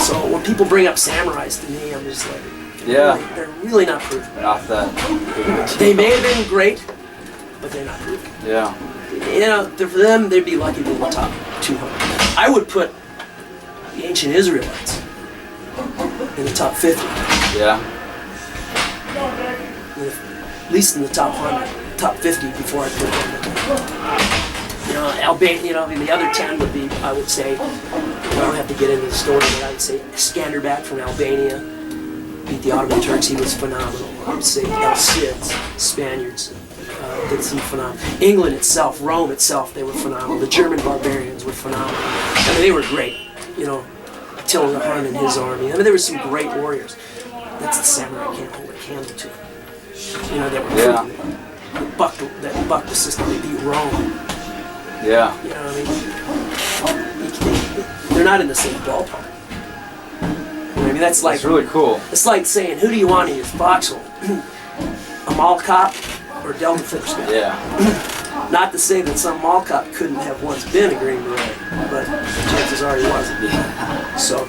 Speaker 2: So when people bring up samurais to me, I'm just like, they're really not proven.
Speaker 4: Not that.
Speaker 2: They may have been great, but they're not proven.
Speaker 4: Yeah.
Speaker 2: For them, they'd be lucky to be in the top 200. I would put the ancient Israelites in the top 50.
Speaker 4: Yeah.
Speaker 2: At least in the top 100, top 50 before I put them. Albania, the other 10 would be, I would say, I don't have to get into the story, but I would say Skanderbeg from Albania beat the Ottoman Turks. He was phenomenal. I would say El Cids, Spaniards, did some phenomenal. England itself, Rome itself, they were phenomenal. The German barbarians were phenomenal. I mean, they were great. Attila the Hun and his army. I mean, there were some great warriors. That's the samurai can't hold a candle to. That were that bucked the system. They beat Rome.
Speaker 4: Yeah.
Speaker 2: You know what I mean? They're not in the same ballpark. I mean, that's
Speaker 4: really cool.
Speaker 2: It's like saying, who do you want in your foxhole? A mall cop or Delta Force guy?
Speaker 4: Yeah.
Speaker 2: Not to say that some mall cop couldn't have once been a Green Beret, but chances are he wasn't.
Speaker 4: Yeah.
Speaker 2: So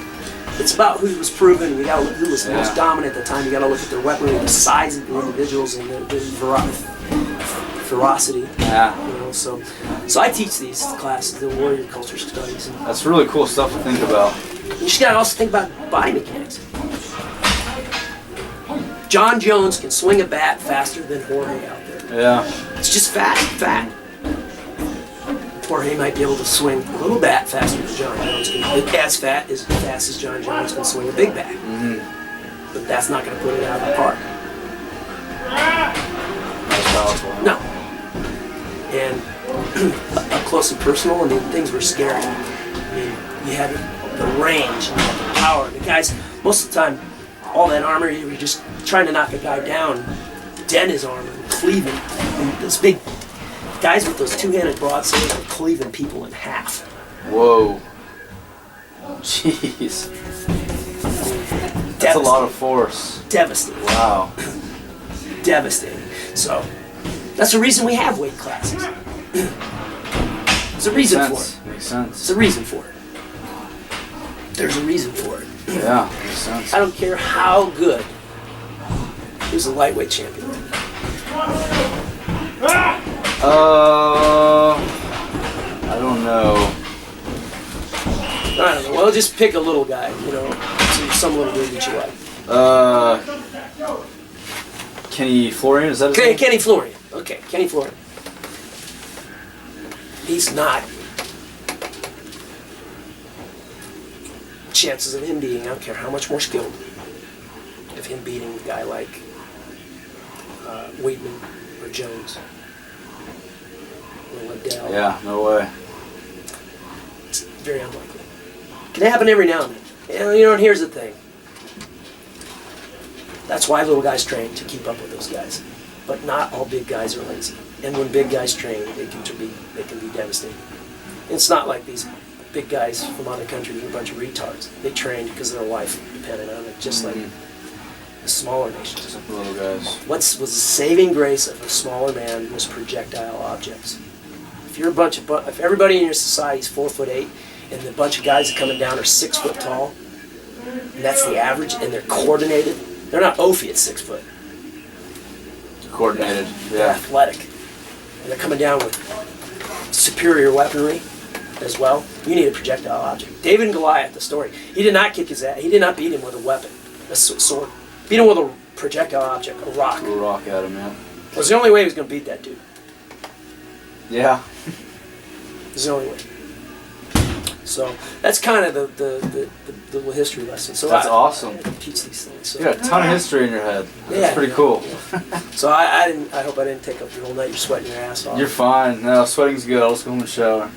Speaker 2: it's about who was proven. You got to look who was the most dominant at the time. You got to look at their weaponry, the size of the individuals, and the ferocity.
Speaker 4: Yeah.
Speaker 2: So I teach these classes, the warrior culture studies. And
Speaker 4: That's really cool stuff to think about.
Speaker 2: you just got to also think about body mechanics. John Jones can swing a bat faster than Jorge out there.
Speaker 4: Yeah.
Speaker 2: It's just fact. Jorge might be able to swing a little bat faster than John Jones can. As fast as John Jones can swing a big bat.
Speaker 4: Mm-hmm.
Speaker 2: But that's not going to put it out of the park.
Speaker 4: That's powerful.
Speaker 2: No. And up close and personal, things were scary. You had the range and you had the power. The guys, most of the time, all that armor, you were just trying to knock a guy down, dent his armor, and cleave him. And those big guys with those two-handed broadswords were cleaving people in half.
Speaker 4: Whoa. Jeez. That's a lot of force.
Speaker 2: Devastating.
Speaker 4: Wow.
Speaker 2: Devastating. So, that's the reason we have weight classes. There's a reason for it.
Speaker 4: Makes sense.
Speaker 2: There's a reason for it. There's a reason for it.
Speaker 4: Yeah, makes sense.
Speaker 2: I don't care how good. Who's a lightweight champion?
Speaker 4: I don't know.
Speaker 2: I don't know. Well, just pick a little guy, you know, some little dude that you like.
Speaker 4: Kenny Florian, is that his
Speaker 2: Okay,
Speaker 4: name?
Speaker 2: Kenny Florian. Okay, Kenny Florian. He's not. Chances of him beating, I don't care how much more skilled, of him beating a guy like Weidman or Jones or Liddell.
Speaker 4: Yeah, no way.
Speaker 2: It's very unlikely. Can happen every now and then. You know, and here's the thing. That's why little guys train, to keep up with those guys. But not all big guys are lazy. And when big guys train, they can be devastating. It's not like these big guys from other countries are a bunch of retards. They trained because their life depended on it, just like the smaller nations.
Speaker 4: Little guys.
Speaker 2: What was the saving grace of a smaller man was projectile objects. If you're if everybody in your society is 4'8", and the bunch of guys that are coming down are 6 foot tall, and that's the average, and they're coordinated, they're not Ophi at 6 foot.
Speaker 4: Coordinated,
Speaker 2: They're
Speaker 4: yeah.
Speaker 2: athletic. And they're coming down with superior weaponry as well. You need a projectile object. David and Goliath, the story. He did not kick his ass. He did not beat him with a weapon, a sword. Beat him with a projectile object, a rock.
Speaker 4: Threw a rock at him, yeah.
Speaker 2: It was the only way he was going to beat that dude.
Speaker 4: Yeah.
Speaker 2: It was the only way. So that's kind of the little history lesson. So
Speaker 4: That's awesome.
Speaker 2: I teach these things. So.
Speaker 4: You got a ton of history in your head. That's
Speaker 2: Yeah,
Speaker 4: pretty
Speaker 2: yeah,
Speaker 4: cool.
Speaker 2: yeah. So I hope I didn't take up your whole night. You're sweating your ass off.
Speaker 4: You're fine. No, sweating's good. I'll just go home and shower.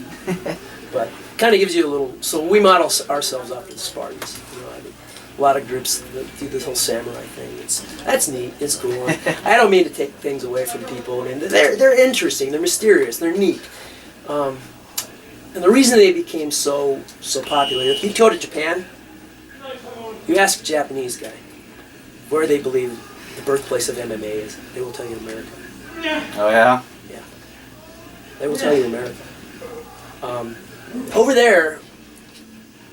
Speaker 2: But kind of gives you a little. So we model ourselves up as Spartans. You know, I mean, a lot of groups that do this whole samurai thing. That's neat. It's cool. I don't mean to take things away from people. I mean, they're interesting. They're mysterious. They're neat. And the reason they became so popular, if you go to Japan, you ask a Japanese guy where they believe the birthplace of MMA is, they will tell you America.
Speaker 4: Oh, yeah?
Speaker 2: Yeah. They will tell you America. Over there,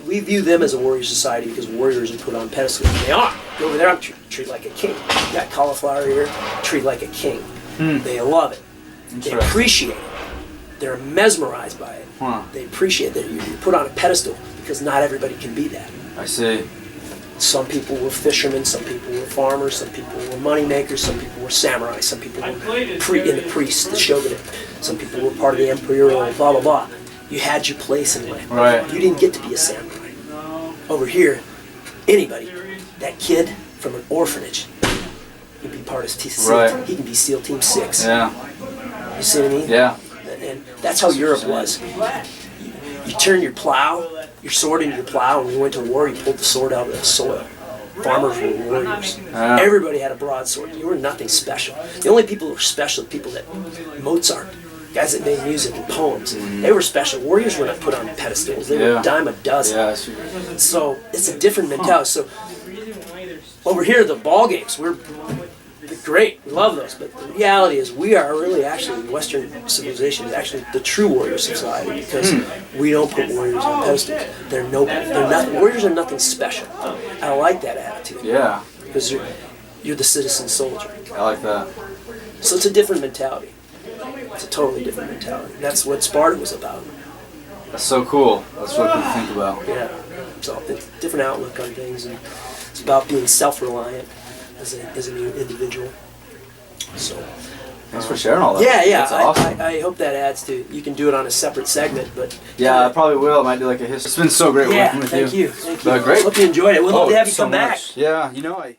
Speaker 2: we view them as a warrior society because warriors are put on pedestals. And they are. Go over there, I'm treated like a king. You got cauliflower here, treated like a king. They love it. They appreciate it. They're mesmerized by it.
Speaker 4: Huh.
Speaker 2: They appreciate that you're put on a pedestal because not everybody can be that.
Speaker 4: I see.
Speaker 2: Some people were fishermen, some people were farmers, some people were money makers, some people were samurai, some people were in the priests, the shogunate, some people were part of the imperial, blah, blah, blah. You had your place in life.
Speaker 4: Right.
Speaker 2: You didn't get to be a samurai. Over here, anybody, that kid from an orphanage, he can be part of SEAL.
Speaker 4: Right.
Speaker 2: He can be SEAL Team 6.
Speaker 4: Yeah.
Speaker 2: You see what I mean?
Speaker 4: Yeah.
Speaker 2: And that's how Europe was. You turn your plow, your sword into your plow, and when you went to war, you pulled the sword out of the soil. Farmers were warriors.
Speaker 4: Yeah.
Speaker 2: Everybody had a broadsword. You were nothing special. The only people who were special, people that Mozart, guys that made music and poems, they were special. Warriors were not put on pedestals. They were a dime a dozen.
Speaker 4: Yeah, I see.
Speaker 2: So it's a different mentality. So over here, the ball games, we're great. We love those. But the reality is we are really actually, Western civilization is actually the true warrior society because we don't put warriors on pedestals. They're nobody. They're nothing. Warriors are nothing special. I like that attitude.
Speaker 4: Yeah.
Speaker 2: Because you're the citizen soldier.
Speaker 4: I like that.
Speaker 2: So it's a different mentality. It's a totally different mentality. That's what Sparta was about.
Speaker 4: That's so cool. That's what we think about.
Speaker 2: Yeah. So it's a different outlook on things, and it's about being self-reliant as an individual. So.
Speaker 4: Thanks for sharing all that.
Speaker 2: Yeah.
Speaker 4: That's awesome.
Speaker 2: I hope that adds to. You can do it on a separate segment, but.
Speaker 4: Yeah, I probably will. I might do like a history. It's been so great working with you.
Speaker 2: Thank you.
Speaker 4: Great.
Speaker 2: Hope you enjoyed it. We'd love to have you
Speaker 4: so
Speaker 2: come back.
Speaker 4: much. Yeah, you know I.